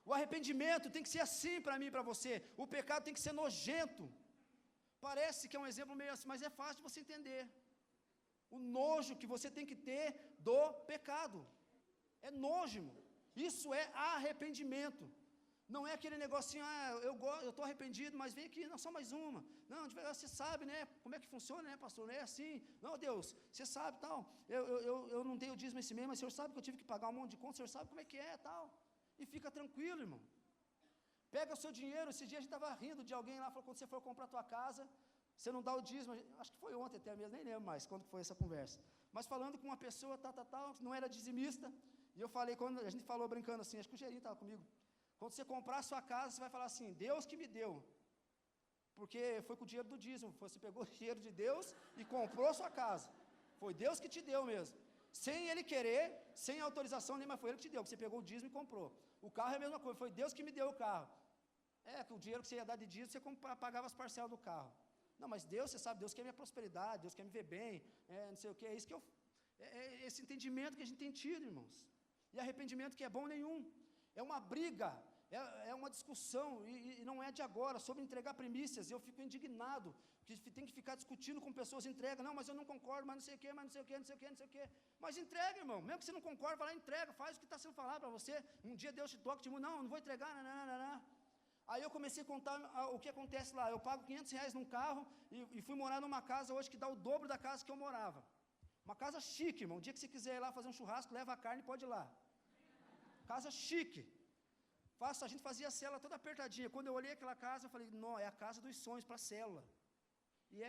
O arrependimento tem que ser assim para mim e para você. O pecado tem que ser nojento. Parece que é um exemplo meio assim, mas é fácil de você entender. O nojo que você tem que ter do pecado. É nojo, irmão. Isso é arrependimento. Não é aquele negocinho, eu estou arrependido, mas vem aqui, não, só mais uma. Não, de verdade, você sabe, né, como é que funciona, né, pastor, não é assim. Não, Deus, você sabe, tal, eu não tenho dízimo esse mês, mas o senhor sabe que eu tive que pagar um monte de conta, o senhor sabe como é que é, tal. E fica tranquilo, irmão. Pega o seu dinheiro, esse dia a gente estava rindo de alguém lá, falou, quando você for comprar a tua casa, você não dá o dízimo, acho que foi ontem até mesmo, nem lembro mais quando foi essa conversa. Mas falando com uma pessoa, tal, não era dizimista, e eu falei, quando a gente falou brincando assim, acho que o Gerinho estava comigo, quando você comprar a sua casa, você vai falar assim, Deus que me deu, porque foi com o dinheiro do dízimo, você pegou o dinheiro de Deus e comprou a sua casa, foi Deus que te deu mesmo, sem ele querer, sem autorização nenhuma, foi ele que te deu, porque você pegou o dízimo e comprou. O carro é a mesma coisa, foi Deus que me deu o carro. Que o dinheiro que você ia dar de dízimo, você pagava as parcelas do carro. Não, mas Deus, você sabe, Deus quer minha prosperidade, Deus quer me ver bem, não sei o que, é isso que esse entendimento que a gente tem tido, irmãos. E arrependimento que é bom nenhum. É uma briga, é uma discussão, e não é de agora, sobre entregar primícias. Eu fico indignado, que tem que ficar discutindo com pessoas, entrega, não, mas eu não concordo, mas não sei o que, mas não sei o que, não sei o que, não sei o que. Mas entrega, irmão, mesmo que você não concorda, vai lá, entrega, faz o que está sendo falado para você. Um dia Deus te toca, te muda, não vou entregar, não. Aí eu comecei a contar o que acontece lá. Eu pago R$500 num carro e fui morar numa casa hoje que dá o dobro da casa que eu morava. Uma casa chique, irmão. Um dia que você quiser ir lá fazer um churrasco, leva a carne e pode ir lá. Casa chique. A gente fazia a célula toda apertadinha. Quando eu olhei aquela casa, eu falei, não, é a casa dos sonhos para a célula. E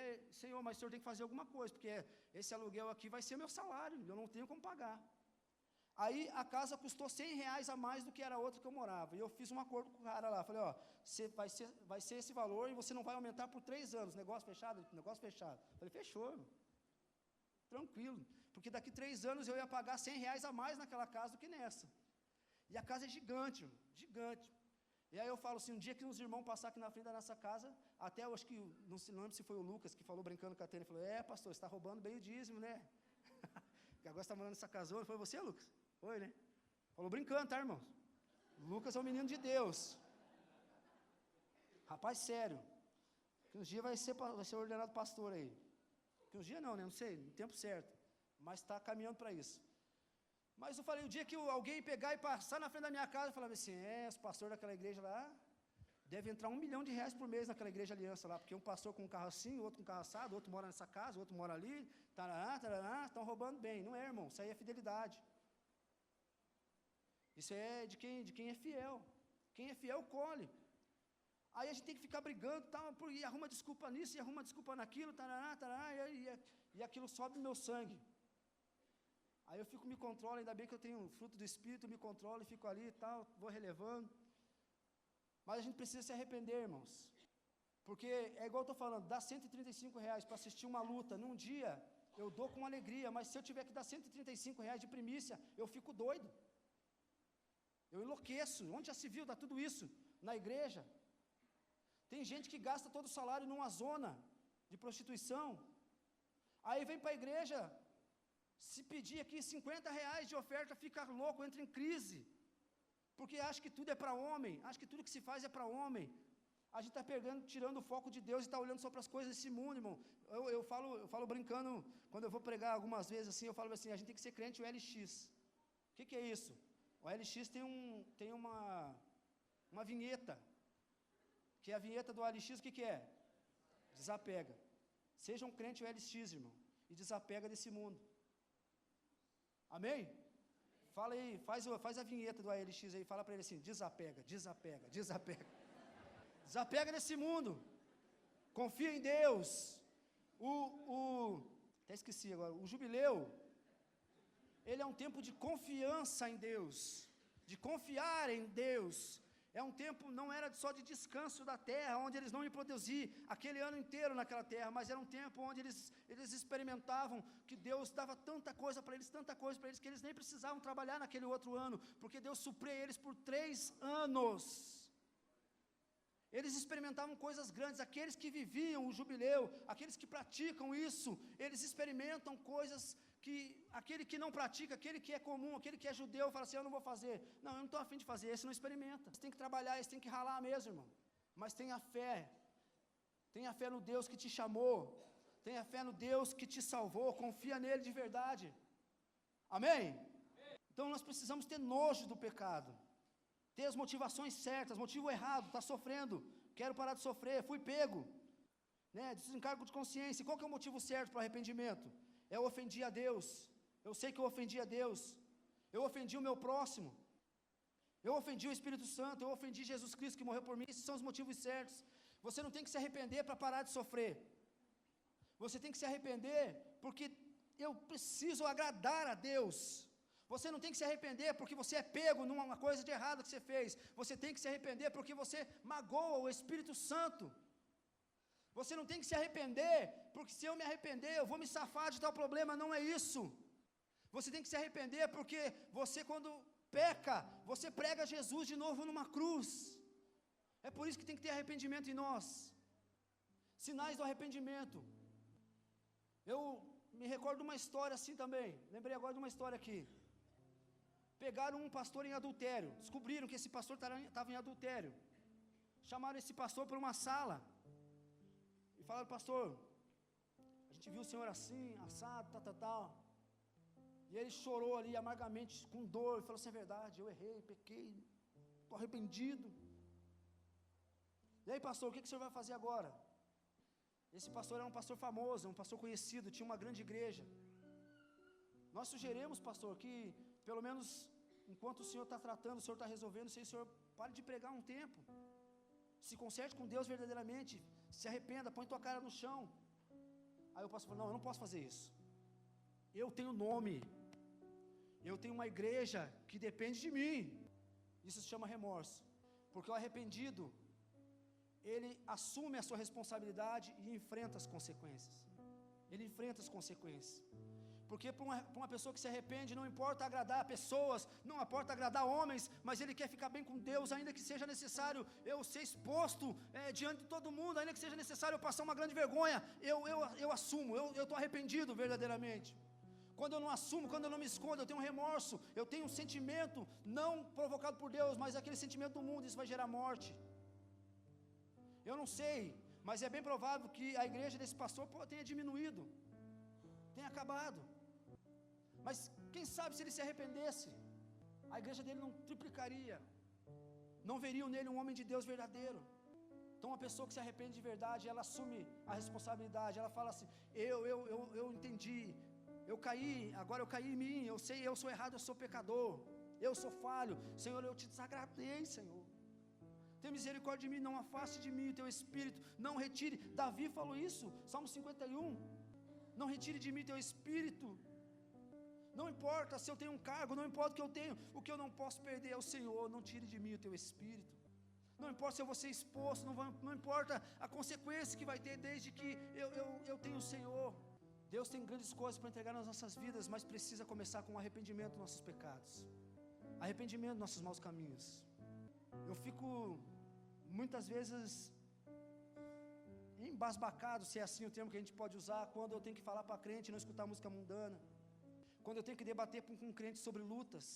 Senhor, mas o senhor tem que fazer alguma coisa, porque esse aluguel aqui vai ser meu salário, eu não tenho como pagar. Aí a casa custou R$100 a mais do que era a outra que eu morava. E eu fiz um acordo com o cara lá. Falei, vai ser esse valor e você não vai aumentar por 3 anos. Negócio fechado? Negócio fechado. Falei, fechou, irmão. Tranquilo. Porque daqui 3 anos eu ia pagar R$100 a mais naquela casa do que nessa. E a casa é gigante, irmão, gigante. E aí eu falo assim, um dia que uns irmãos passar aqui na frente da nossa casa, até eu acho que, não se lembra se foi o Lucas que falou brincando com a Tânia, falou, pastor, você está roubando bem o dízimo, né? Que agora você está morando nessa casona. Foi você, Lucas? Foi, né? Falou brincando, tá, irmãos? Lucas é um menino de Deus. Rapaz, sério. Que uns dias vai ser ordenado pastor aí. Que uns dias não, né? Não sei, no tempo certo. Mas está caminhando para isso. Mas eu falei, o dia que alguém pegar e passar na frente da minha casa, eu falava assim, os pastores daquela igreja lá, deve entrar R$1 milhão por mês naquela igreja aliança lá, porque um pastor com um carro assim, outro com um carro assado, outro mora nessa casa, outro mora ali, estão roubando bem. Não é, irmão, isso aí é fidelidade. Isso é de quem é fiel. Quem é fiel, colhe. Aí a gente tem que ficar brigando, e arruma desculpa nisso, e arruma desculpa naquilo, e aquilo sobe no meu sangue. Aí eu me controlo, ainda bem que eu tenho o fruto do Espírito, me controlo e fico ali e tal, vou relevando. Mas a gente precisa se arrepender, irmãos. Porque é igual eu estou falando, dá R$135 para assistir uma luta. Num dia, eu dou com alegria, mas se eu tiver que dar R$135 de primícia, eu fico doido. Eu enlouqueço. Onde já se viu, dá tudo isso? Na igreja. Tem gente que gasta todo o salário numa zona de prostituição. Aí vem para a igreja, se pedir aqui R$50 de oferta, fica louco, entra em crise. Porque acha que tudo é para homem, acha que tudo que se faz é para homem. A gente está tirando o foco de Deus e está olhando só para as coisas desse mundo, irmão. Eu falo brincando, quando eu vou pregar algumas vezes assim, eu falo assim, a gente tem que ser crente o LX. O que é isso? O LX tem uma vinheta, que é a vinheta do LX, o que é? Desapega. Seja um crente o LX, irmão, e desapega desse mundo. Amém? Fala aí, faz a vinheta do ALX aí, fala para ele assim, desapega. Desapega desse mundo. Confia em Deus. Até esqueci agora, o jubileu, ele é um tempo de confiança em Deus, de confiar em Deus. É um tempo, não era só de descanso da terra, onde eles não iam produzir aquele ano inteiro naquela terra, mas era um tempo onde eles experimentavam que Deus dava tanta coisa para eles, que eles nem precisavam trabalhar naquele outro ano, porque Deus supria eles por 3 anos. Eles experimentavam coisas grandes. Aqueles que viviam o jubileu, aqueles que praticam isso, eles experimentam coisas que aquele que não pratica, aquele que é comum, aquele que é judeu, fala assim, eu não vou fazer. Não, eu não estou a fim de fazer, esse não experimenta. Você tem que trabalhar, esse tem que ralar mesmo, irmão. Mas tenha fé no Deus que te chamou, tenha fé no Deus que te salvou, confia nele de verdade. Amém? Então nós precisamos ter nojo do pecado, ter as motivações certas, motivo errado, está sofrendo, quero parar de sofrer, fui pego, né? Desencargo de consciência. Qual que é o motivo certo para o arrependimento? Eu ofendi a Deus, eu sei que eu ofendi a Deus, eu ofendi o meu próximo, eu ofendi o Espírito Santo, eu ofendi Jesus Cristo que morreu por mim. Esses são os motivos certos. Você não tem que se arrepender para parar de sofrer, você tem que se arrepender porque eu preciso agradar a Deus. Você não tem que se arrepender porque você é pego numa coisa de errado que você fez, você tem que se arrepender porque você magoa o Espírito Santo. Você não tem que se arrepender, porque se eu me arrepender, eu vou me safar de tal problema, não é isso. Você tem que se arrepender, porque você quando peca, você prega Jesus de novo numa cruz. É por isso que tem que ter arrependimento em nós. Sinais do arrependimento. Eu me recordo de uma história assim também, lembrei agora de uma história aqui. Pegaram um pastor em adultério, descobriram que esse pastor estava em adultério. Chamaram esse pastor para uma sala, e falaram, pastor, a gente viu o senhor assim, assado, tal. E ele chorou ali amargamente, com dor, e falou assim, é verdade, eu errei, pequei, estou arrependido. E aí, pastor, o que o senhor vai fazer agora? Esse pastor era um pastor famoso, um pastor conhecido, tinha uma grande igreja. Nós sugerimos, pastor, que pelo menos enquanto o senhor está tratando, o senhor está resolvendo, o senhor pare de pregar um tempo, se conserte com Deus verdadeiramente, se arrependa, põe tua cara no chão. Aí o pastor falou, não, eu não posso fazer isso, eu tenho nome, eu tenho uma igreja que depende de mim. Isso se chama remorso, porque o arrependido, ele assume a sua responsabilidade e enfrenta as consequências. Ele enfrenta as consequências. Porque para uma pessoa que se arrepende, não importa agradar pessoas, não importa agradar homens, mas ele quer ficar bem com Deus, ainda que seja necessário eu ser exposto diante de todo mundo, ainda que seja necessário eu passar uma grande vergonha, eu assumo, eu estou arrependido verdadeiramente. Quando eu não assumo, quando eu não me escondo, eu tenho um remorso, eu tenho um sentimento não provocado por Deus, mas aquele sentimento do mundo, isso vai gerar morte. Eu não sei, mas é bem provável que a igreja desse pastor tenha diminuído, tenha acabado. Mas quem sabe se ele se arrependesse, a igreja dele não triplicaria, não veriam nele um homem de Deus verdadeiro. Então uma pessoa que se arrepende de verdade, ela assume a responsabilidade, ela fala assim, eu entendi, eu caí, agora eu caí em mim, eu sei, eu sou errado, eu sou pecador, eu sou falho, Senhor, eu te desagradei, Senhor. Tem misericórdia de mim, não afaste de mim o teu espírito, não retire. Davi falou isso, Salmo 51, não retire de mim teu espírito. Não importa se eu tenho um cargo, não importa o que eu tenho, o que eu não posso perder é o Senhor, não tire de mim o teu espírito. Não importa se eu vou ser exposto, não importa a consequência que vai ter, desde que eu tenho o Senhor. Deus tem grandes coisas para entregar nas nossas vidas, mas precisa começar com o arrependimento dos nossos pecados, arrependimento dos nossos maus caminhos. Eu fico muitas vezes embasbacado, se é assim o termo que a gente pode usar, quando eu tenho que falar para crente e não escutar música mundana, quando eu tenho que debater com crente sobre lutas,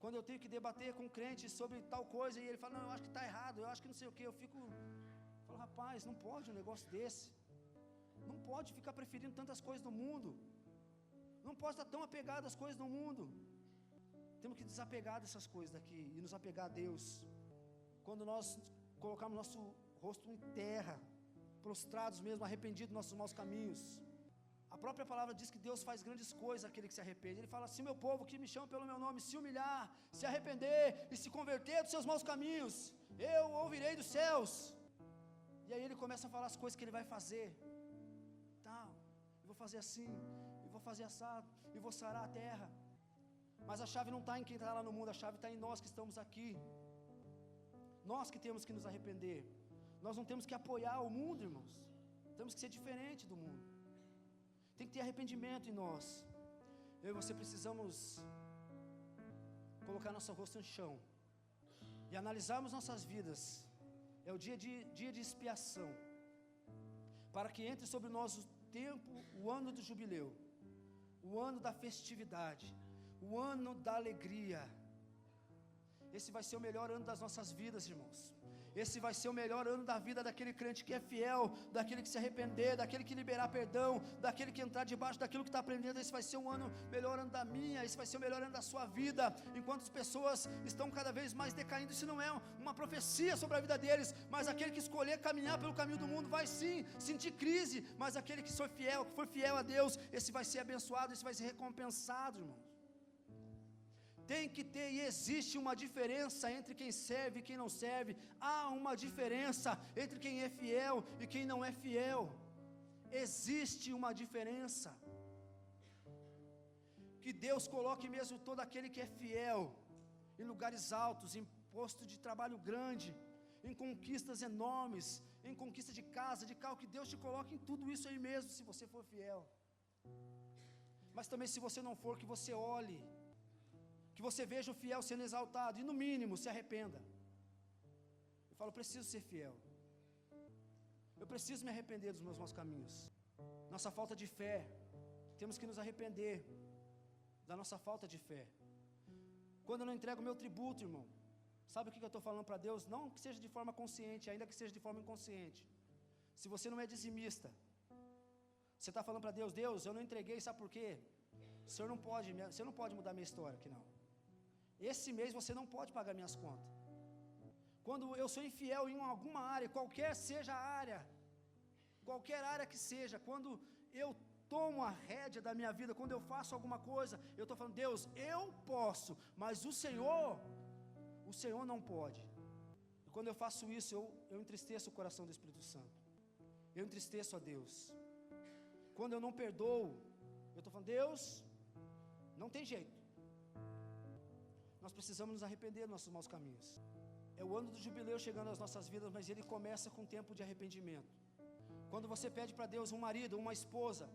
quando eu tenho que debater com crente sobre tal coisa e ele fala, não, eu acho que está errado, eu acho que não sei o que, eu falo, rapaz, não pode um negócio desse, não pode ficar preferindo tantas coisas do mundo, não pode estar tão apegado às coisas do mundo. Temos que desapegar dessas coisas daqui e nos apegar a Deus. Quando nós colocarmos nosso rosto em terra, prostrados mesmo, arrependidos dos nossos maus caminhos, a própria palavra diz que Deus faz grandes coisas àquele que se arrepende. Ele fala, se meu povo que me chama pelo meu nome se humilhar, se arrepender e se converter dos seus maus caminhos, eu ouvirei dos céus. E aí ele começa a falar as coisas que ele vai fazer. Tal, eu vou fazer assim, eu vou fazer assado, eu vou sarar a terra. Mas a chave não está em quem está lá no mundo, a chave está em nós que estamos aqui. Nós que temos que nos arrepender. Nós não temos que apoiar o mundo, irmãos. Temos que ser diferente do mundo. Tem que ter arrependimento em nós. Eu e você precisamos colocar nosso rosto no chão e analisarmos nossas vidas. É o dia de expiação, para que entre sobre nós o tempo, o ano do jubileu, o ano da festividade, o ano da alegria. Esse vai ser o melhor ano das nossas vidas, irmãos. Esse vai ser o melhor ano da vida daquele crente que é fiel, daquele que se arrepender, daquele que liberar perdão, daquele que entrar debaixo daquilo que está aprendendo. Esse vai ser um ano, melhor ano da minha, esse vai ser o melhor ano da sua vida. Enquanto as pessoas estão cada vez mais decaindo, isso não é uma profecia sobre a vida deles, mas aquele que escolher caminhar pelo caminho do mundo vai sim sentir crise, mas aquele que for fiel a Deus, esse vai ser abençoado, esse vai ser recompensado, irmãos. Tem que ter, e existe uma diferença entre quem serve e quem não serve. Há uma diferença entre quem é fiel e quem não é fiel. Existe uma diferença. Que Deus coloque mesmo todo aquele que é fiel em lugares altos, em posto de trabalho grande, em conquistas enormes, em conquista de casa, de carro, que Deus te coloque em tudo isso aí mesmo, se você for fiel. Mas também, se você não for, que você olhe, que você veja o fiel sendo exaltado, e no mínimo se arrependa. Eu falo, eu preciso ser fiel, eu preciso me arrepender dos meus maus caminhos. Nossa falta de fé, temos que nos arrepender da nossa falta de fé. Quando eu não entrego o meu tributo, irmão, sabe o que eu estou falando para Deus? Não que seja de forma consciente, ainda que seja de forma inconsciente. Se você não é dizimista, você está falando para Deus, Deus, eu não entreguei, sabe por quê? Você não pode mudar minha história aqui, não. Esse mês você não pode pagar minhas contas. Quando eu sou infiel em alguma área, qualquer seja a área, qualquer área que seja, quando eu tomo a rédea da minha vida, quando eu faço alguma coisa, eu estou falando, Deus, eu posso, mas o Senhor não pode. E quando eu faço isso, eu entristeço o coração do Espírito Santo, eu entristeço a Deus. Quando eu não perdoo, eu estou falando, Deus, não tem jeito. Nós precisamos nos arrepender dos nossos maus caminhos. É o ano do jubileu chegando às nossas vidas, mas ele começa com um tempo de arrependimento. Quando você pede para Deus um marido, uma esposa,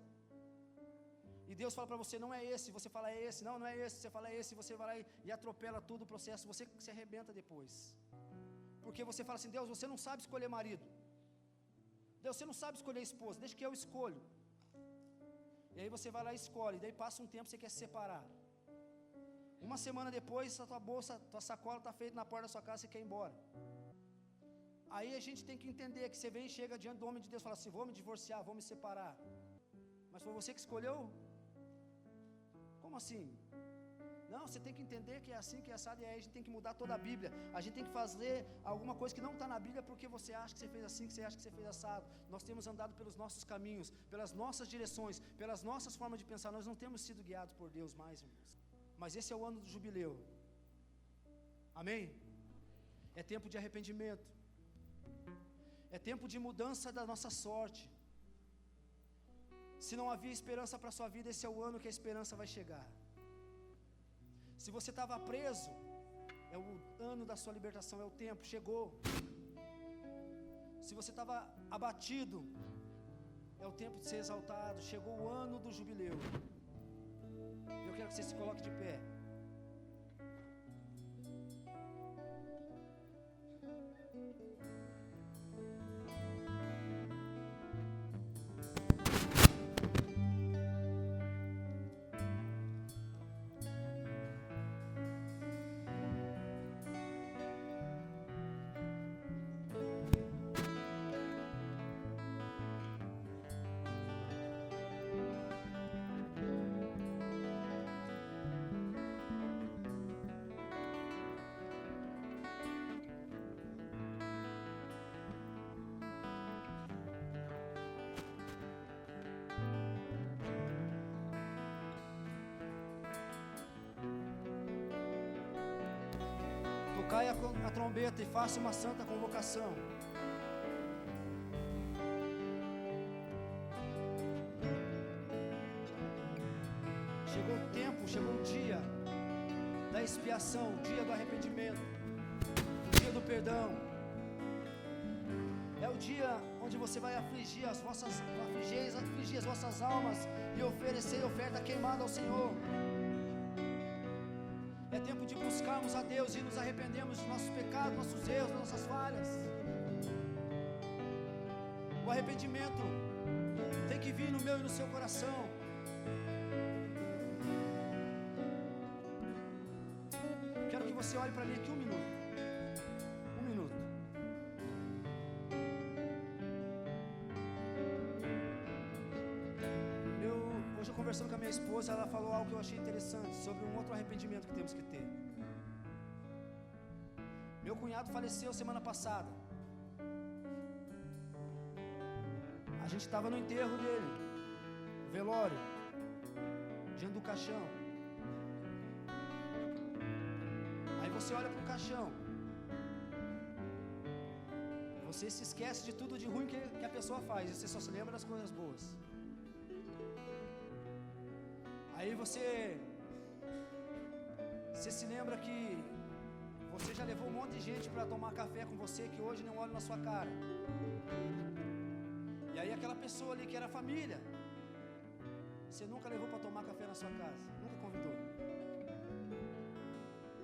e Deus fala para você, não é esse, você fala é esse, não é esse, você fala é esse, você vai lá e atropela tudo o processo, você se arrebenta depois. Porque você fala assim, Deus, você não sabe escolher marido. Deus, você não sabe escolher esposa, deixa que eu escolho. E aí você vai lá e escolhe, daí passa um tempo, você quer se separar. Uma semana depois, a tua bolsa, tua sacola está feita na porta da sua casa, você quer ir embora. Aí a gente tem que entender que você vem e chega diante do homem de Deus e fala assim, vou me divorciar, vou me separar. Mas foi você que escolheu? Como assim? Não, você tem que entender que é assim, que é assado, e aí a gente tem que mudar toda a Bíblia. A gente tem que fazer alguma coisa que não está na Bíblia porque você acha que você fez assim, que você acha que você fez assado. Nós temos andado pelos nossos caminhos, pelas nossas direções, pelas nossas formas de pensar. Nós não temos sido guiados por Deus mais, irmãos. Mas esse é o ano do jubileu. Amém? É tempo de arrependimento. É tempo de mudança da nossa sorte. Se não havia esperança para a sua vida, esse é o ano que a esperança vai chegar. Se você estava preso, é o ano da sua libertação, é o tempo, chegou. Se você estava abatido, é o tempo de ser exaltado, chegou o ano do jubileu. Eu quero que você se coloque de pé. Tocai a trombeta e faça uma santa convocação. Chegou o tempo, chegou o dia da expiação, o dia do arrependimento, o dia do perdão. É o dia onde você vai afligir as vossas almas e oferecer oferta queimada ao Senhor. É tempo de buscarmos a Deus e nos arrependermos dos nossos pecados, nossos erros, das nossas falhas. O arrependimento tem que vir no meu e no seu coração. Quero que você olhe para mim aqui um minuto. Hoje eu conversando com a minha esposa, ela falou algo que eu achei interessante sobre um outro arrependimento que temos que ter. Meu cunhado faleceu semana passada. A gente estava no enterro dele, velório, diante do caixão. Aí você olha para o caixão, você se esquece de tudo de ruim que a pessoa faz, e você só se lembra das coisas boas. Aí você se lembra que você já levou um monte de gente para tomar café com você que hoje não olha na sua cara. E aí aquela pessoa ali que era família, você nunca levou para tomar café na sua casa, nunca convidou.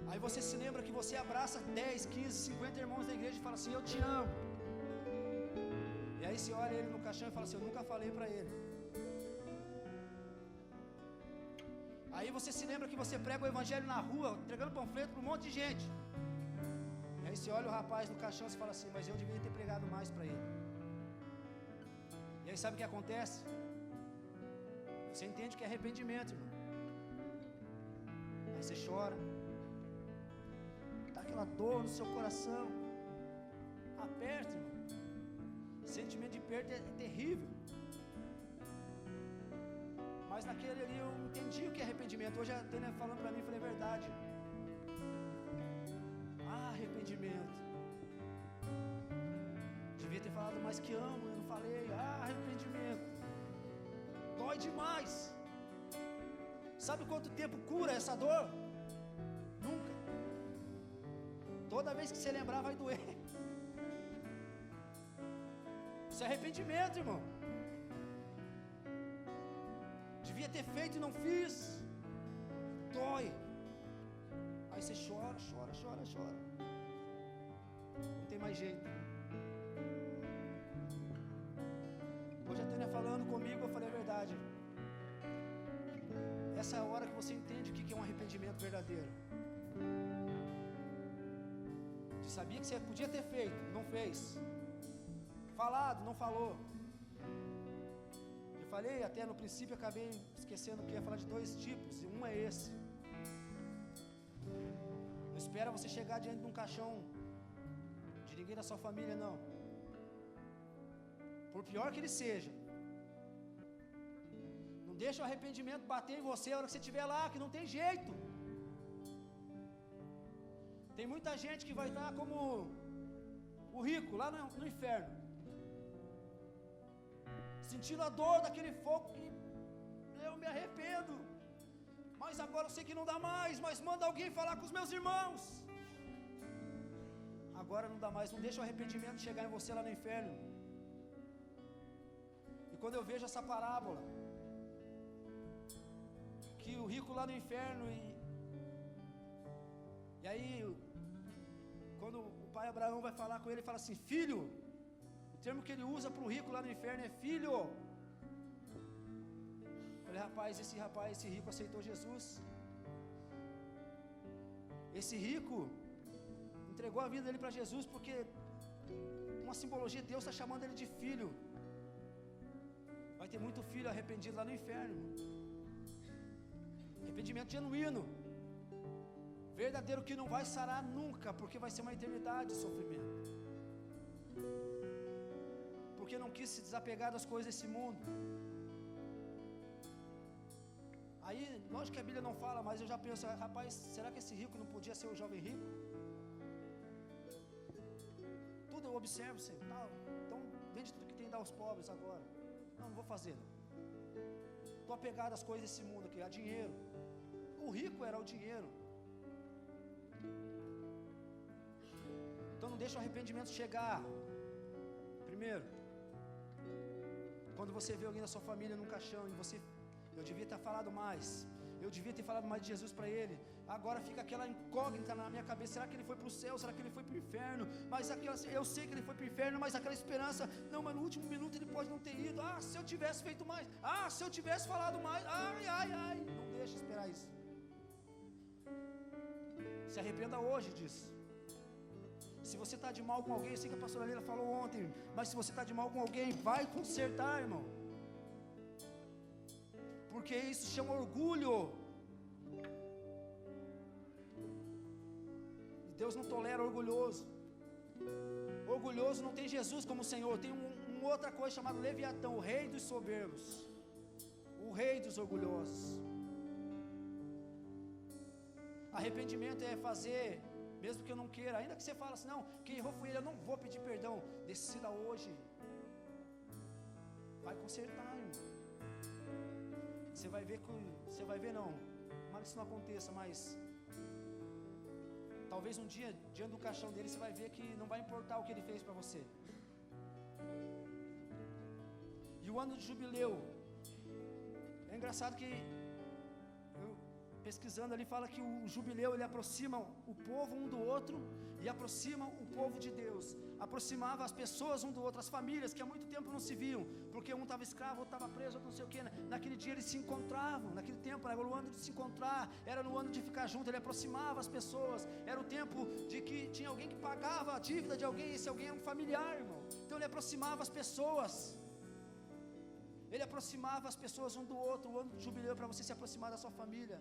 Aí você se lembra que você abraça 10, 15, 50 irmãos da igreja e fala assim: eu te amo. E aí você olha ele no caixão e fala assim: eu nunca falei para ele. Aí você se lembra que você prega o evangelho na rua, entregando panfleto para um monte de gente. E aí você olha o rapaz no caixão e fala assim: mas eu devia ter pregado mais para ele. E aí sabe o que acontece? Você entende que é arrependimento, irmão. Aí você chora, dá aquela dor no seu coração, aperta, irmão. Sentimento de perda é terrível. Mas naquele ali eu entendi o que é arrependimento. Hoje a Tânia falando para mim, falei: é verdade. Arrependimento. Devia ter falado mais que amo, eu não falei. Arrependimento. Dói demais. Sabe quanto tempo cura essa dor? Nunca. Toda vez que você lembrar vai doer. Isso é arrependimento, irmão. Devia ter feito e não fiz. Dói. Aí você chora. Não tem mais jeito. Hoje a Tânia falando comigo, eu falei: é verdade. Essa é a hora que você entende o que é um arrependimento verdadeiro. Você sabia que você podia ter feito, não fez. Falado, não falou. Eu falei até no princípio, acabei esquecendo que ia falar de dois tipos, e um é esse. Não espera você chegar diante de um caixão de ninguém da sua família, não. Por pior que ele seja, não deixa o arrependimento bater em você a hora que você estiver lá, que não tem jeito. Tem muita gente que vai estar como o rico lá no inferno, sentindo a dor daquele fogo que eu me arrependo, mas agora eu sei que não dá mais, mas manda alguém falar com os meus irmãos. Agora não dá mais, não deixa o arrependimento chegar em você lá no inferno. E quando eu vejo essa parábola, que o rico lá no inferno, e aí quando o pai Abraão vai falar com ele, ele fala assim: filho. O termo que ele usa para o rico lá no inferno é filho. Eu falei: esse rico aceitou Jesus. Esse rico entregou a vida dele para Jesus, porque uma simbologia de Deus está chamando ele de filho. Vai ter muito filho arrependido lá no inferno. Arrependimento genuíno, verdadeiro, que não vai sarar nunca, porque vai ser uma eternidade de sofrimento. Porque não quis se desapegar das coisas desse mundo. Aí, lógico que a Bíblia não fala, mas eu já penso: rapaz, será que esse rico não podia ser o jovem rico? Tudo eu observo, sempre, tá, então vende tudo que tem e dá aos pobres agora. Não vou fazer. Estou apegado às coisas desse mundo aqui, a dinheiro. O rico era o dinheiro. Então não deixa o arrependimento chegar. Primeiro, quando você vê alguém da sua família num caixão e você, eu devia ter falado mais, eu devia ter falado mais de Jesus para ele. Agora fica aquela incógnita na minha cabeça: será que ele foi para o céu? Será que ele foi para o inferno? Mas eu sei que ele foi para o inferno, mas aquela esperança, não, mas no último minuto ele pode não ter ido. Se eu tivesse feito mais, se eu tivesse falado mais, não deixa esperar isso. Se arrependa hoje disso. Se você está de mal com alguém, eu sei que a pastora Leila falou ontem, mas se você está de mal com alguém, vai consertar, irmão, porque isso chama orgulho. Deus não tolera orgulhoso. Orgulhoso não tem Jesus como Senhor. Tem uma outra coisa chamada Leviatão, o rei dos soberbos, o rei dos orgulhosos. Arrependimento é fazer, mesmo que eu não queira, ainda que você fale assim: não, quem errou foi ele, eu não vou pedir perdão. Decida hoje, vai consertar, irmão. Você vai ver não, mas isso não aconteça, mas talvez um dia, diante do caixão dele, você vai ver que não vai importar o que ele fez para você. E o ano de jubileu, é engraçado que eu, pesquisando ali, fala que o jubileu ele aproxima o povo um do outro e aproxima o povo de Deus. Aproximava as pessoas um do outro, as famílias que há muito tempo não se viam, porque um estava escravo, outro estava preso, outro não sei o que. Naquele dia eles se encontravam, naquele tempo era o ano de se encontrar, era no ano de ficar junto. Ele aproximava as pessoas, era o tempo de que tinha alguém que pagava a dívida de alguém, esse alguém era um familiar, irmão. Então ele aproximava as pessoas, ele aproximava as pessoas um do outro. O ano de jubileu é para você se aproximar da sua família,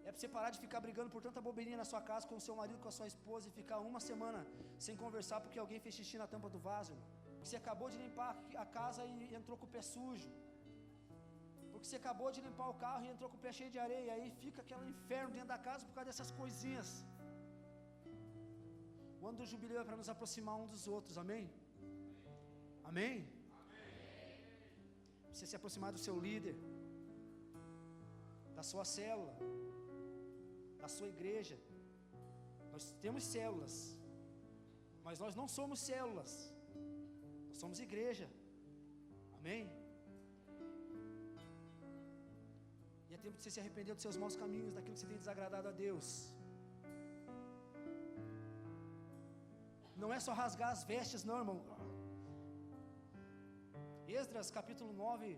é para você parar de ficar brigando por tanta bobeirinha na sua casa, com o seu marido, com a sua esposa, e ficar uma semana sem conversar porque alguém fez xixi na tampa do vaso, irmão. Porque você acabou de limpar a casa e entrou com o pé sujo, porque você acabou de limpar o carro e entrou com o pé cheio de areia, aí fica aquele inferno dentro da casa por causa dessas coisinhas. O ano do jubileu é para nos aproximar um dos outros, amém? Amém? Você se aproximar do seu líder, da sua célula, da sua igreja. Nós temos células, mas nós não somos células, nós somos igreja, amém? E é tempo de você se arrepender dos seus maus caminhos, daquilo que você tem desagradado a Deus. Não é só rasgar as vestes não, irmão. Esdras capítulo 9,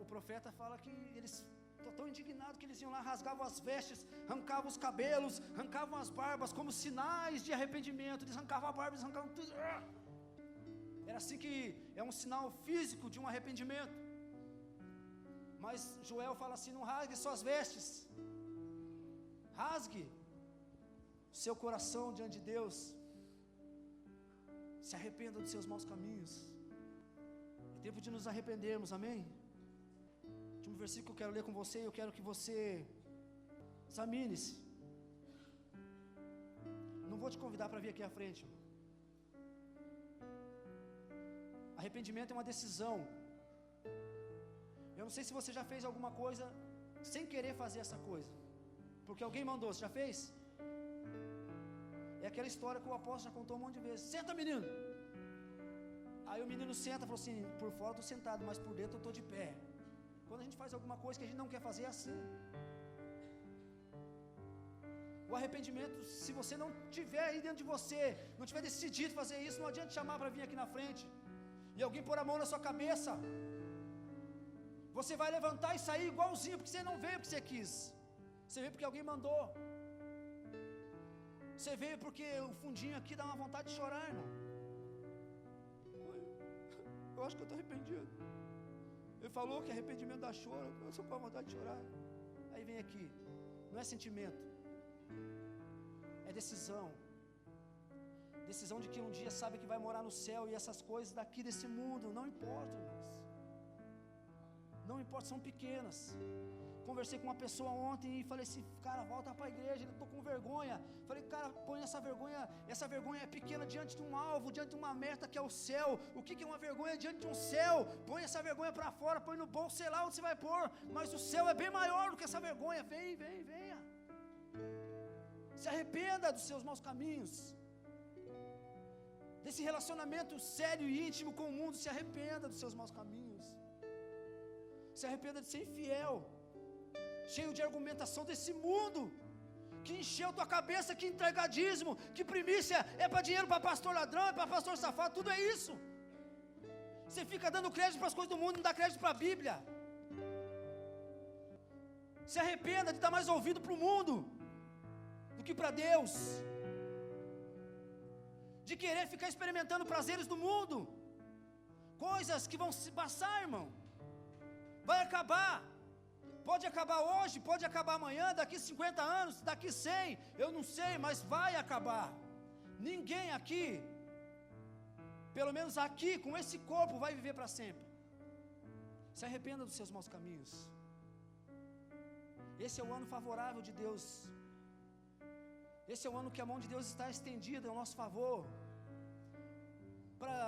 o profeta fala que eles estão tão indignados que eles iam lá, rasgavam as vestes, arrancavam os cabelos, arrancavam as barbas como sinais de arrependimento. Eles arrancavam a barba, eles arrancavam tudo. Era assim que é um sinal físico de um arrependimento. Mas Joel fala assim: não rasgue suas vestes, rasgue o seu coração diante de Deus, se arrependa dos seus maus caminhos. É tempo de nos arrependermos, amém? Último versículo que eu quero ler com você, eu quero que você examine-se. Não vou te convidar para vir aqui à frente. Arrependimento é uma decisão. Eu não sei se você já fez alguma coisa sem querer fazer essa coisa, porque alguém mandou. Você já fez? É aquela história que o apóstolo já contou um monte de vezes. Senta, menino. Aí o menino senta e falou assim: por fora eu estou sentado, mas por dentro eu estou de pé. Quando a gente faz alguma coisa que a gente não quer fazer, é assim. O arrependimento, se você não tiver aí dentro de você, não tiver decidido fazer isso, não adianta chamar para vir aqui na frente e alguém pôr a mão na sua cabeça. Você vai levantar e sair igualzinho, porque você não veio porque você quis, você veio porque alguém mandou. Você veio porque o fundinho aqui dá uma vontade de chorar, irmão. Eu acho que eu estou arrependido. Ele falou que arrependimento dá choro, eu só com a vontade de chorar. Aí vem aqui, não é sentimento, é decisão. Decisão de que um dia sabe que vai morar no céu, e essas coisas daqui desse mundo não importam, irmãos. Não importa, são pequenas. Conversei com uma pessoa ontem e falei assim: cara, volta para a igreja. Ele estou com vergonha. Falei: cara, põe essa vergonha é pequena diante de um alvo, diante de uma meta que é o céu. O que é uma vergonha diante de um céu? Põe essa vergonha para fora, põe no bolso, sei lá onde você vai pôr, mas o céu é bem maior do que essa vergonha. Venha. Se arrependa dos seus maus caminhos. Desse relacionamento sério e íntimo com o mundo, se arrependa dos seus maus caminhos. Se arrependa de ser infiel, cheio de argumentação desse mundo, que encheu tua cabeça, que entrega dízimo, que primícia é para dinheiro, para pastor ladrão, é para pastor safado, tudo é isso. Você fica dando crédito para as coisas do mundo, não dá crédito para a Bíblia. Se arrependa de dar mais ouvido para o mundo do que para Deus, de querer ficar experimentando prazeres do mundo, coisas que vão se passar, irmão. Vai acabar. Pode acabar hoje, pode acabar amanhã, daqui 50 anos, daqui 100, eu não sei, mas vai acabar. Ninguém aqui, pelo menos aqui, com esse corpo, vai viver para sempre. Se arrependa dos seus maus caminhos. Esse é o ano favorável de Deus. Esse é o ano que a mão de Deus está estendida ao nosso favor, para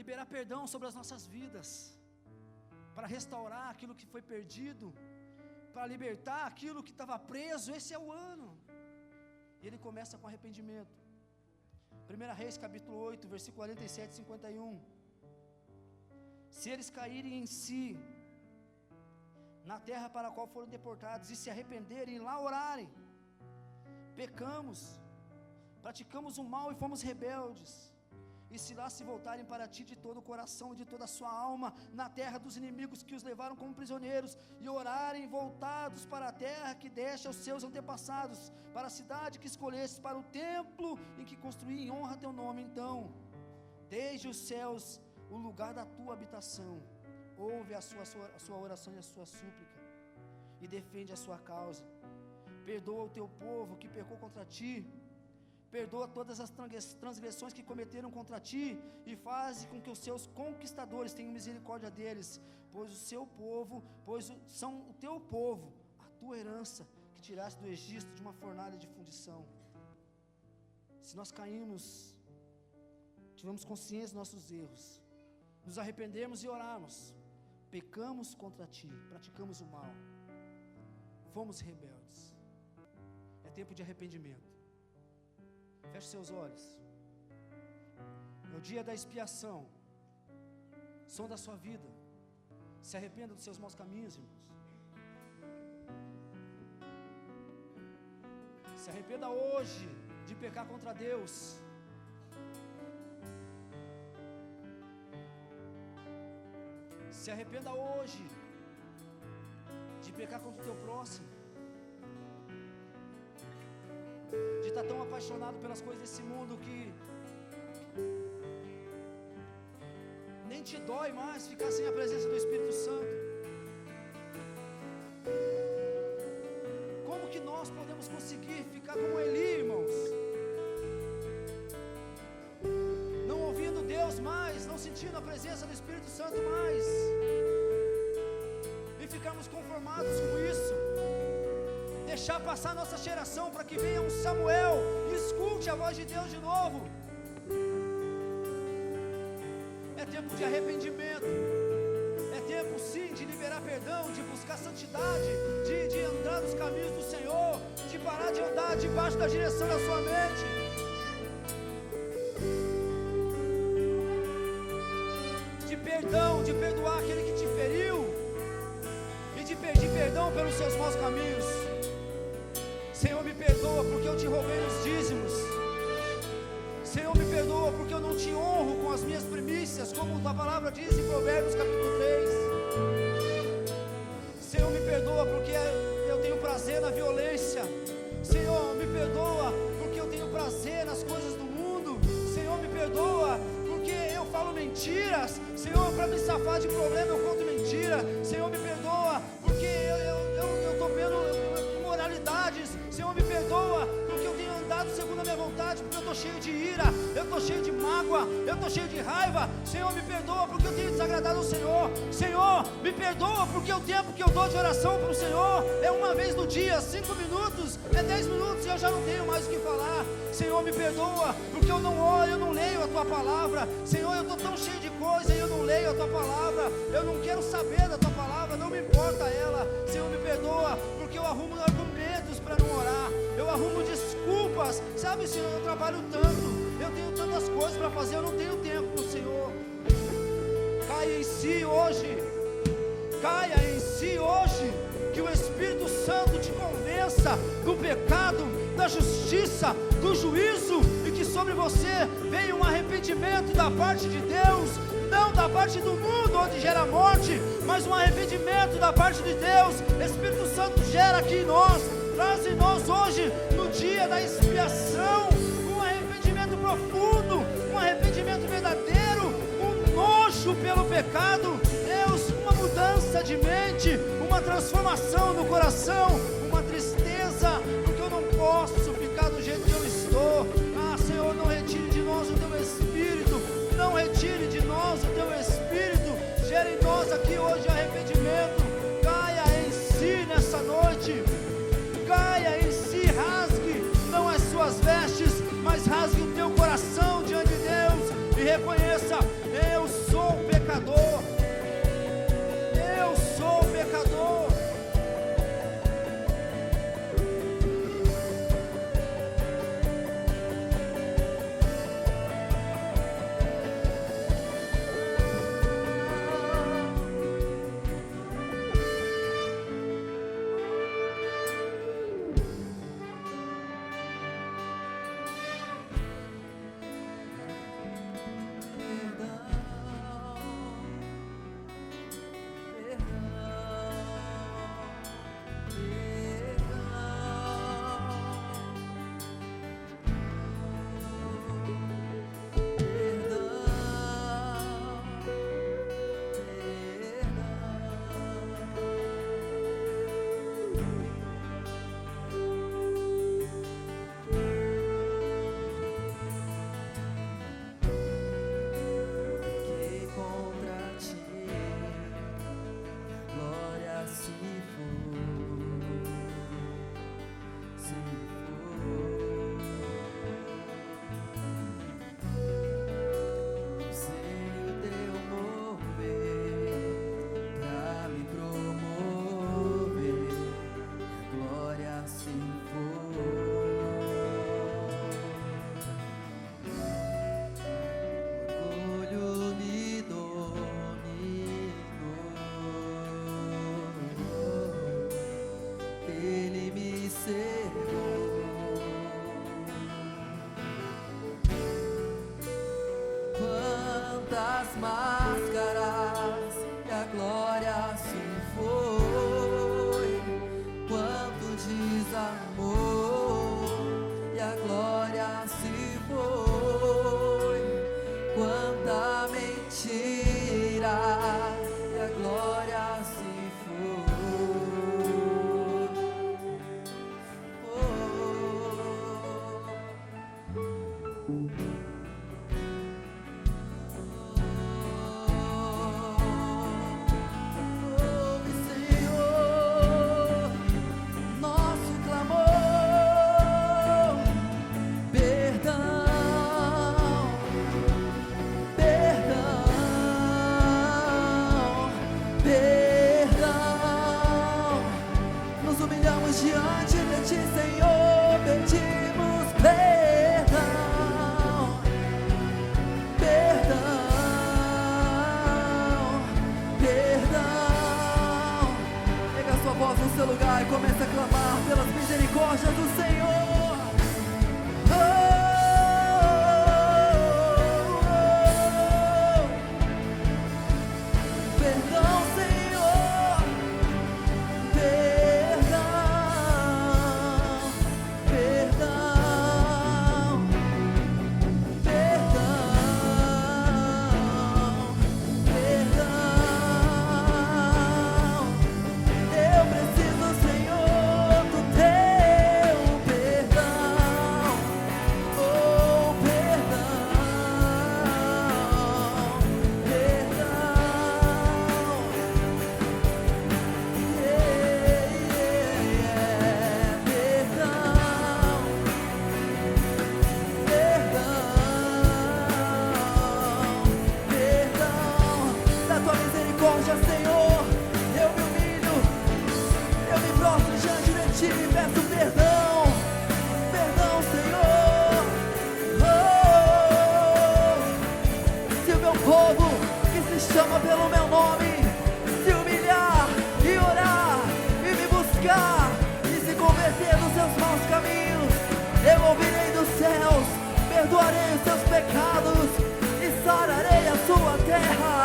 liberar perdão sobre as nossas vidas, para restaurar aquilo que foi perdido, para libertar aquilo que estava preso. Esse é o ano. E ele começa com arrependimento. 1 Reis capítulo 8, versículo 47 e 51. Se eles caírem em si, na terra para a qual foram deportados, e se arrependerem e lá orarem, pecamos, praticamos o mal e fomos rebeldes, e se lá se voltarem para ti de todo o coração e de toda a sua alma, na terra dos inimigos que os levaram como prisioneiros, e orarem voltados para a terra que deste aos seus antepassados, para a cidade que escolhestes, para o templo em que construí em honra teu nome, então, desde os céus, o lugar da tua habitação, ouve a sua oração e a sua súplica, e defende a sua causa. Perdoa o teu povo que pecou contra ti, perdoa todas as transgressões que cometeram contra ti, e faze com que os seus conquistadores tenham misericórdia deles, pois o seu povo, são o teu povo, a tua herança, que tiraste do Egito de uma fornalha de fundição. Se nós caímos, tivemos consciência dos nossos erros, nos arrependermos e orarmos, pecamos contra ti, praticamos o mal, fomos rebeldes, é tempo de arrependimento. Feche seus olhos. É o dia da expiação, som da sua vida. Se arrependa dos seus maus caminhos, irmãos. Se arrependa hoje de pecar contra Deus. Se arrependa hoje de pecar contra o teu próximo, de estar tão apaixonado pelas coisas desse mundo que nem te dói mais ficar sem a presença do Espírito Santo. Como que nós podemos conseguir ficar como Eli, irmãos? Não ouvindo Deus mais, não sentindo a presença do Espírito Santo mais, e ficarmos conformados com isso, deixar passar nossa geração para que venha um Samuel e escute a voz de Deus de novo. É tempo de arrependimento, é tempo sim de liberar perdão, de buscar santidade, de andar nos caminhos do Senhor, de parar de andar debaixo da direção da sua mente. De perdão, de perdoar aquele que te feriu, e de pedir perdão pelos seus maus caminhos. Senhor, me perdoa porque eu te roubei nos dízimos. Senhor, me perdoa porque eu não te honro com as minhas primícias, como a palavra diz em Provérbios capítulo 3. Senhor, me perdoa porque eu tenho prazer na violência. Senhor, me perdoa porque eu tenho prazer nas coisas do mundo. Senhor, me perdoa porque eu falo mentiras. Senhor, para me safar de problema eu conto mentira. Senhor, me perdoa porque eu estou vendo imoralidades. Senhor, me perdoa porque eu tenho andado segundo a minha vontade, porque eu estou cheio de ira, eu estou cheio de mágoa, eu estou cheio de raiva. Senhor, me perdoa porque eu tenho desagradado ao Senhor. Senhor, me perdoa porque o tempo que eu dou de oração para o Senhor é uma vez no dia, 5 minutos, é 10 minutos e eu já não tenho mais o que falar. Senhor, me perdoa porque eu não oro, eu não leio a Tua Palavra. Senhor, eu estou tão cheio de coisa e eu não leio a Tua Palavra, eu não quero saber da Tua Palavra, não me importa ela. Senhor, me perdoa porque eu arrumo argumentos pretextos para não orar, eu arrumo desculpas. Sabe, Senhor, eu trabalho tanto, eu tenho tantas coisas para fazer, eu não tenho tempo para o Senhor. Caia em si hoje, caia em si hoje, que o Espírito Santo te convença do pecado, da justiça, do juízo, e que sobre você venha um arrependimento da parte de Deus, não da parte do mundo onde gera morte, mas um arrependimento da parte de Deus. Espírito Santo gera aqui em nós, traz em nós hoje, no dia da expiação, um arrependimento profundo, um arrependimento verdadeiro, um nojo pelo pecado. Deus, uma mudança de mente, uma transformação no coração, uma tristeza, porque eu não posso ficar do jeito que eu estou. Ah, Senhor, não retire de nós o teu Espírito, não retire de nós o teu Espírito, gere em nós aqui hoje arrependimento. Caia em si nessa noite, caia em si, rasgue não as suas vestes, mas rasgue o teu coração diante de Deus e reconheça: eu sou pecador, eu sou pecador. Senhor, eu me humilho, eu me prostro diante de Ti e peço perdão. chama pelo meu nome, se humilhar e orar e me buscar e se converter dos seus maus caminhos, eu ouvirei dos céus, perdoarei os seus pecados e sararei a sua terra.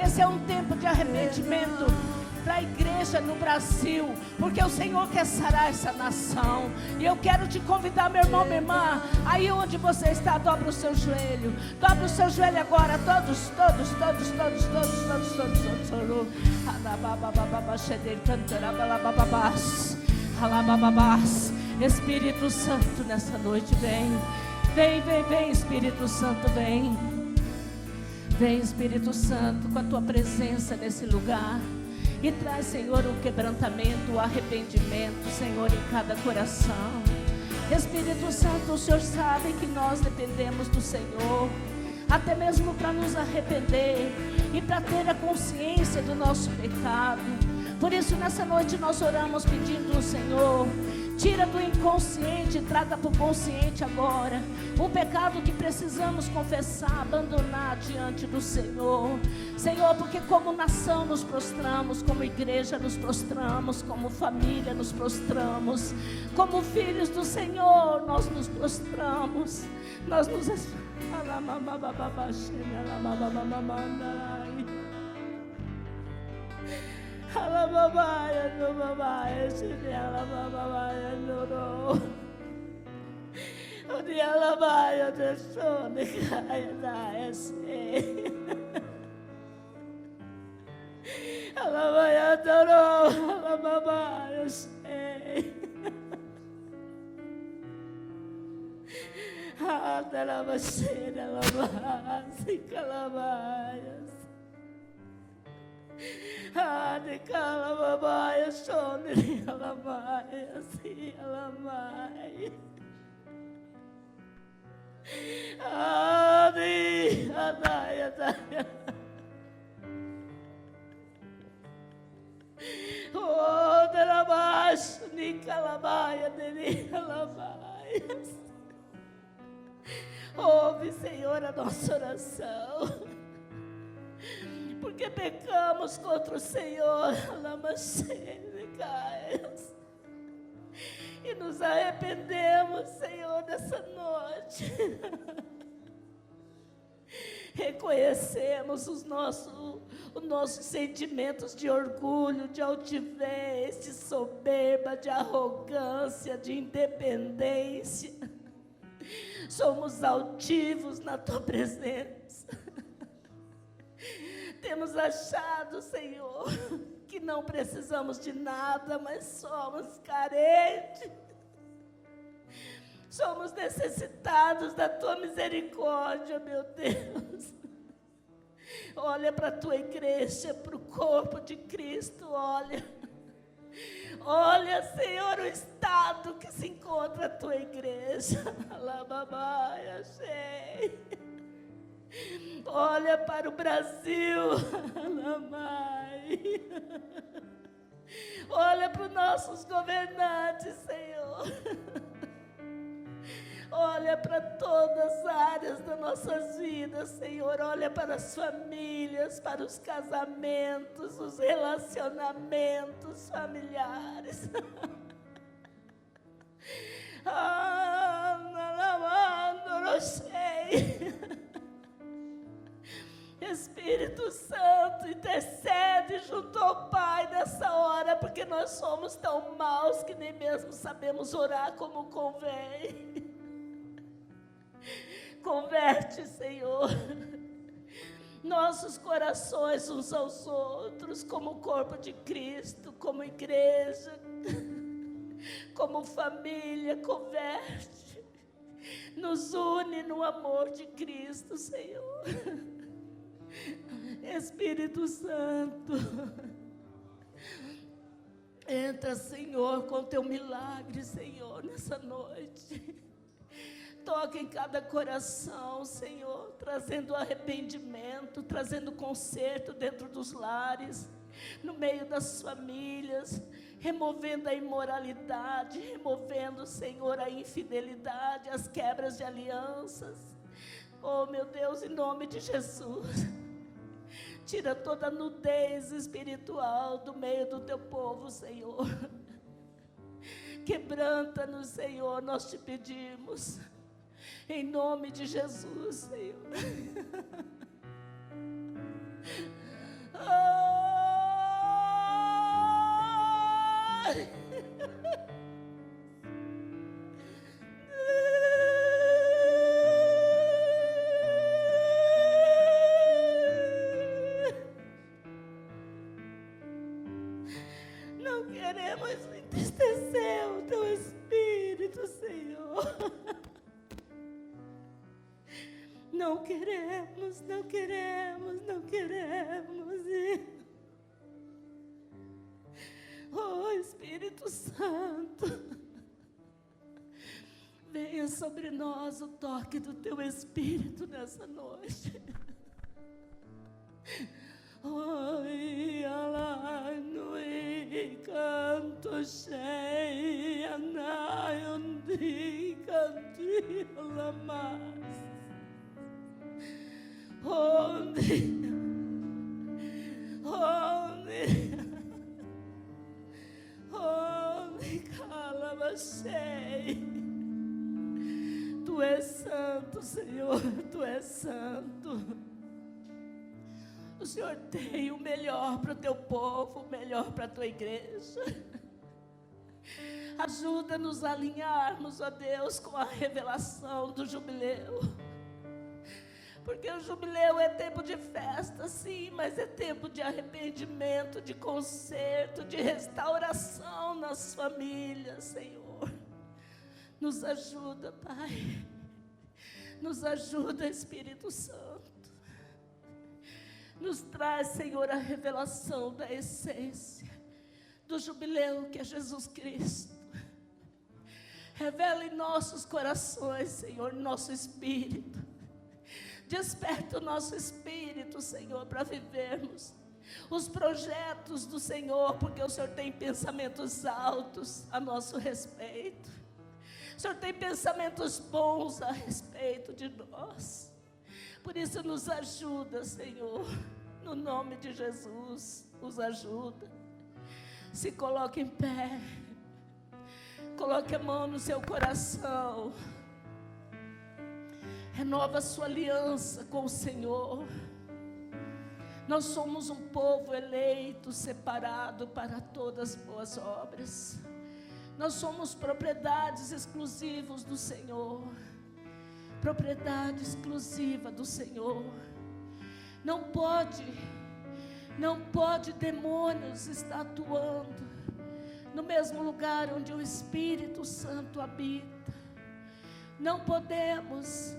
Esse é um tempo de arrependimento para a igreja no Brasil, porque o Senhor quer sarar essa nação. E eu quero te convidar, meu irmão, minha irmã, aí onde você está, dobra o seu joelho agora, todos. Espírito Santo, nessa noite, vem, Espírito Santo, vem, Espírito Santo, com a tua presença nesse lugar. E traz, Senhor, o quebrantamento, o arrependimento, Senhor, em cada coração. Espírito Santo, o Senhor sabe que nós dependemos do Senhor, até mesmo para nos arrepender e para ter a consciência do nosso pecado. Por isso, nessa noite nós oramos pedindo ao Senhor, tira do inconsciente, traga para o consciente agora um pecado que precisamos confessar, abandonar diante do Senhor. Senhor, porque como nação nos prostramos, como igreja nos prostramos, como família nos prostramos, como filhos do Senhor nós nos prostramos, nós nos de calabaya sonri alamaya si alamai adi adaya daya oh de la bash ni calabaya de alamaya. Ouve, Senhor, a nossa oração, porque pecamos contra o Senhor, e nos arrependemos, Senhor, nessa noite. Reconhecemos os nossos sentimentos de orgulho, de altivez, de soberba, de arrogância, de independência. Somos altivos na Tua presença. Temos achado, Senhor, que não precisamos de nada, mas somos carentes. Somos necessitados da Tua misericórdia, meu Deus. Olha para a Tua igreja, para o corpo de Cristo, olha. Olha, Senhor, o estado que se encontra a Tua igreja. Olha para o Brasil. Olha para os nossos governantes, Senhor. Olha para todas as áreas das nossas vidas, Senhor. Olha para as famílias, para os casamentos, os relacionamentos familiares. nem mesmo sabemos orar como convém. Converte, Senhor, nossos corações uns aos outros, como corpo de Cristo, como igreja, como família. Converte, nos une no amor de Cristo, Senhor. Espírito Santo, entra, Senhor, com teu milagre, Senhor, nessa noite. Toca em cada coração, Senhor, trazendo arrependimento, trazendo conserto dentro dos lares, no meio das famílias, removendo a imoralidade, removendo, Senhor, a infidelidade, as quebras de alianças. Oh, meu Deus, em nome de Jesus, tira toda a nudez espiritual do meio do teu povo, Senhor. Quebranta-nos, Senhor, nós te pedimos. Em nome de Jesus, Senhor. Ai. Não queremos entristecer o teu Espírito, Senhor. Não queremos, não queremos, não queremos. Oh, Espírito Santo, venha sobre nós o toque do teu Espírito nessa noite. Oi, alai, canto cheia, nai, canto, lamas. Onde calabachei. Tu és santo, Senhor, tu és santo. O Senhor tem o melhor para o teu povo, o melhor para a tua igreja. Ajuda-nos a alinharmos, ó Deus, com a revelação do jubileu. Porque o jubileu é tempo de festa, sim, mas é tempo de arrependimento, de conserto, de restauração nas famílias, Senhor. Nos ajuda, Pai. Nos ajuda, Espírito Santo. Nos traz, Senhor, a revelação da essência do jubileu que é Jesus Cristo. Revela em nossos corações, Senhor, nosso espírito. Desperta o nosso espírito, Senhor, para vivermos os projetos do Senhor, porque o Senhor tem pensamentos altos a nosso respeito. O Senhor tem pensamentos bons a respeito de nós. Por isso nos ajuda, Senhor, no nome de Jesus, nos ajuda. Se coloque em pé, coloque a mão no seu coração. Renova a sua aliança com o Senhor. Nós somos um povo eleito, separado para todas as boas obras. Nós somos propriedades exclusivas do Senhor. Propriedade exclusiva do Senhor. Não pode demônios estar atuando no mesmo lugar onde o Espírito Santo habita. Não podemos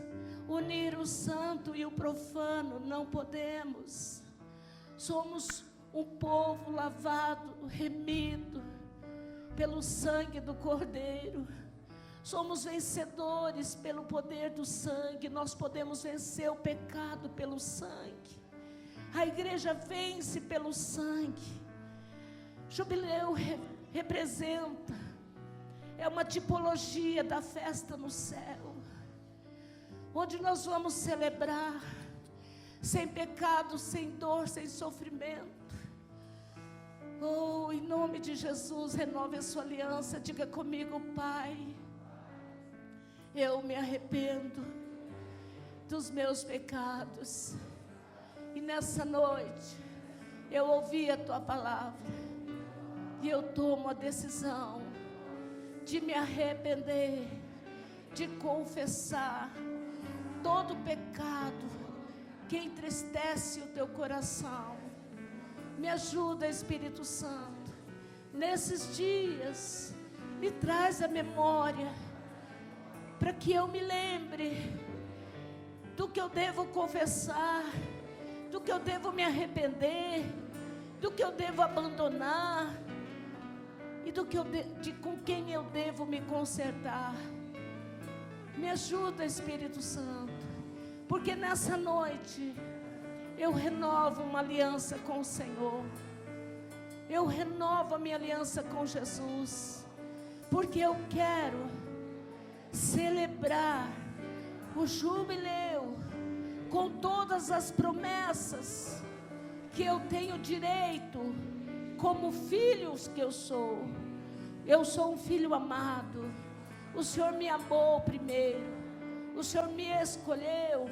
unir o santo e o profano, não podemos. Somos um povo lavado, remido pelo sangue do Cordeiro. Somos vencedores pelo poder do sangue. Nós podemos vencer o pecado pelo sangue. A igreja vence pelo sangue. Jubileu representa, é uma tipologia da festa no céu, onde nós vamos celebrar sem pecado, sem dor, sem sofrimento. Oh, em nome de Jesus, renove a sua aliança. Diga comigo: Pai, eu me arrependo dos meus pecados. E nessa noite, eu ouvi a Tua palavra. E eu tomo a decisão de me arrepender, de confessar todo pecado que entristece o teu coração. Me ajuda, Espírito Santo, nesses dias, me traz a memória, para que eu me lembre do que eu devo confessar, do que eu devo me arrepender, do que eu devo abandonar, e do que com quem eu devo me consertar. Me ajuda, Espírito Santo, porque nessa noite eu renovo uma aliança com o Senhor, eu renovo a minha aliança com Jesus, porque eu quero celebrar o jubileu com todas as promessas que eu tenho direito, como filhos que eu sou. Eu sou um filho amado. O Senhor me amou primeiro. O Senhor me escolheu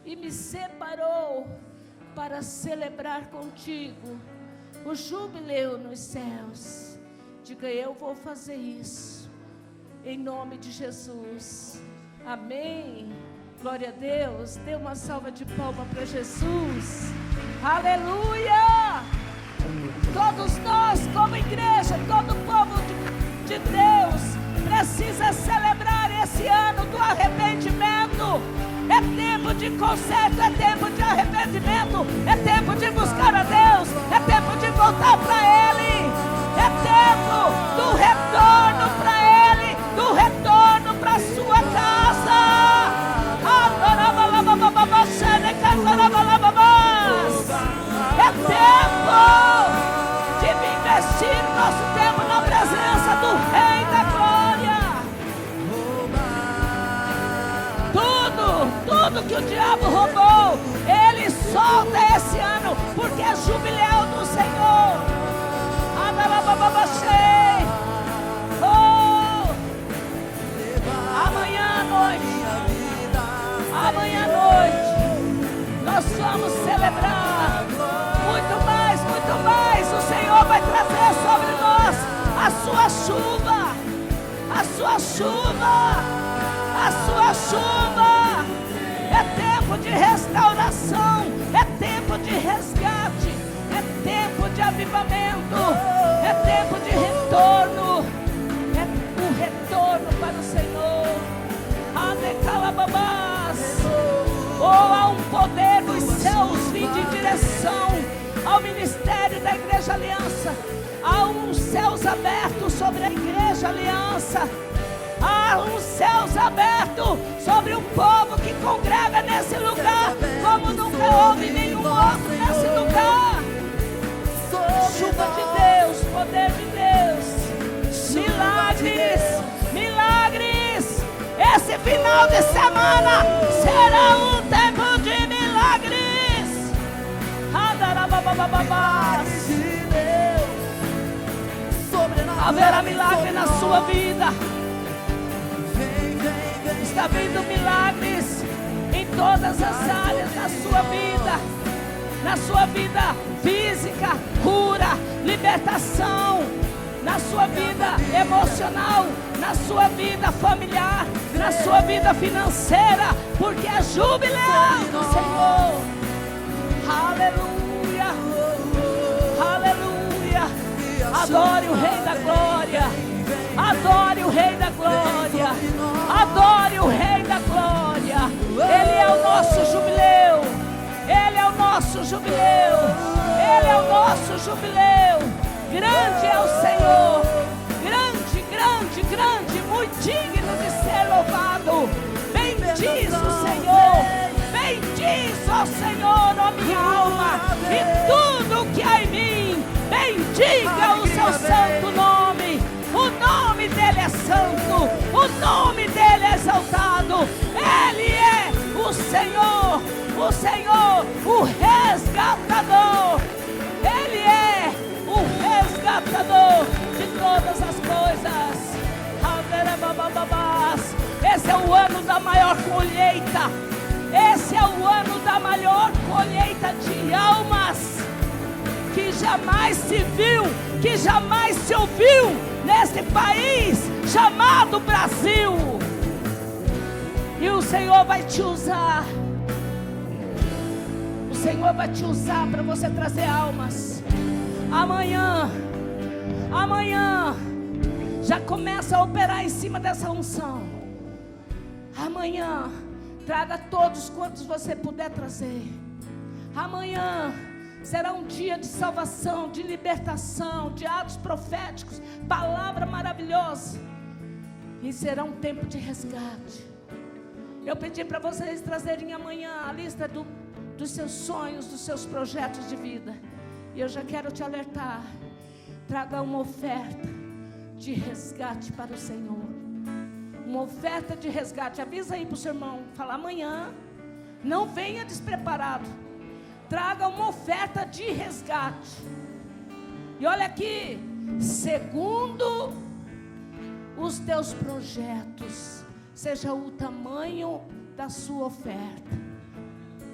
e me separou para celebrar contigo o jubileu nos céus. Diga: eu vou fazer isso, em nome de Jesus. Amém. Glória a Deus. Dê uma salva de palmas para Jesus. Aleluia. Todos nós, como igreja, todo o povo de Deus, precisa celebrar esse ano do arrependimento. É tempo de conserto, é tempo de arrependimento, é tempo de buscar a Deus, é tempo de voltar para Ele, é tempo do retorno para Ele, do retorno para a sua casa. É tempo de investir nosso tempo na presença do Rei da Glória. Tudo que o diabo roubou, Ele solta esse ano, porque é jubileu do Senhor. Amanhã à noite, nós vamos celebrar muito mais. O Senhor vai trazer sobre nós a sua chuva, a sua chuva, a sua chuva. É tempo de restauração, é tempo de resgate, é tempo de avivamento, é tempo de retorno, é o retorno para o Senhor. Ou há um poder dos céus vindo em direção ao ministério da Igreja Aliança. Há uns céus abertos sobre a Igreja Aliança. Há uns céus abertos sobre um povo que congrega nesse lugar como nunca houve nenhum outro nesse lugar. Chuva de Deus, poder de Deus, milagres, milagres. Esse final de semana será um tempo de milagres. Haverá milagre na sua vida. Está vindo milagres em todas as áreas da sua vida. Na sua vida física, cura, libertação. Na sua vida emocional, na sua vida familiar, na sua vida financeira, porque é jubileu do Senhor. Aleluia, aleluia. Adore o Rei da Glória, adore o Rei da Glória, adore o Rei da Glória. Ele é o nosso jubileu, Ele é o nosso jubileu, Ele é o nosso jubileu. Grande é o Senhor, grande, grande, grande, muito digno de ser louvado. Bendiz o Senhor, bendiz ao Senhor, ó minha alma, e tudo que há em mim, bendiga o seu santo nome. O nome dele é santo, o nome dele é exaltado. Ele é o Senhor, o resgatador. Ele é o resgatador de todas as coisas. Esse é o ano da maior colheita. Esse é o ano da maior colheita de almas que jamais se viu, que jamais se ouviu neste país chamado Brasil. E o Senhor vai te usar. O Senhor vai te usar para você trazer almas. Amanhã já começa a operar em cima dessa unção. Amanhã traga todos quantos você puder trazer. Amanhã será um dia de salvação, de libertação, de atos proféticos, palavra maravilhosa. E será um tempo de resgate. Eu pedi para vocês trazerem amanhã a lista dos seus sonhos, dos seus projetos de vida. E eu já quero te alertar. Traga uma oferta de resgate para o Senhor. Uma oferta de resgate. Avisa aí para o seu irmão. Fala, amanhã não venha despreparado. Traga uma oferta de resgate. E olha aqui, segundo os teus projetos, seja o tamanho da sua oferta.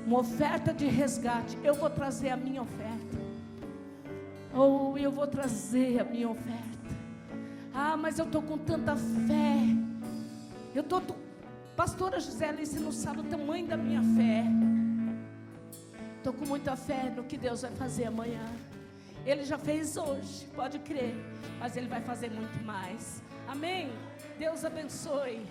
Uma oferta de resgate. Eu vou trazer a minha oferta. Ou eu vou trazer a minha oferta. Ah, mas eu estou com tanta fé. Pastora Gisele, você não sabe o tamanho da minha fé. Estou com muita fé no que Deus vai fazer amanhã. Ele já fez hoje, pode crer. Mas Ele vai fazer muito mais. Amém? Deus abençoe.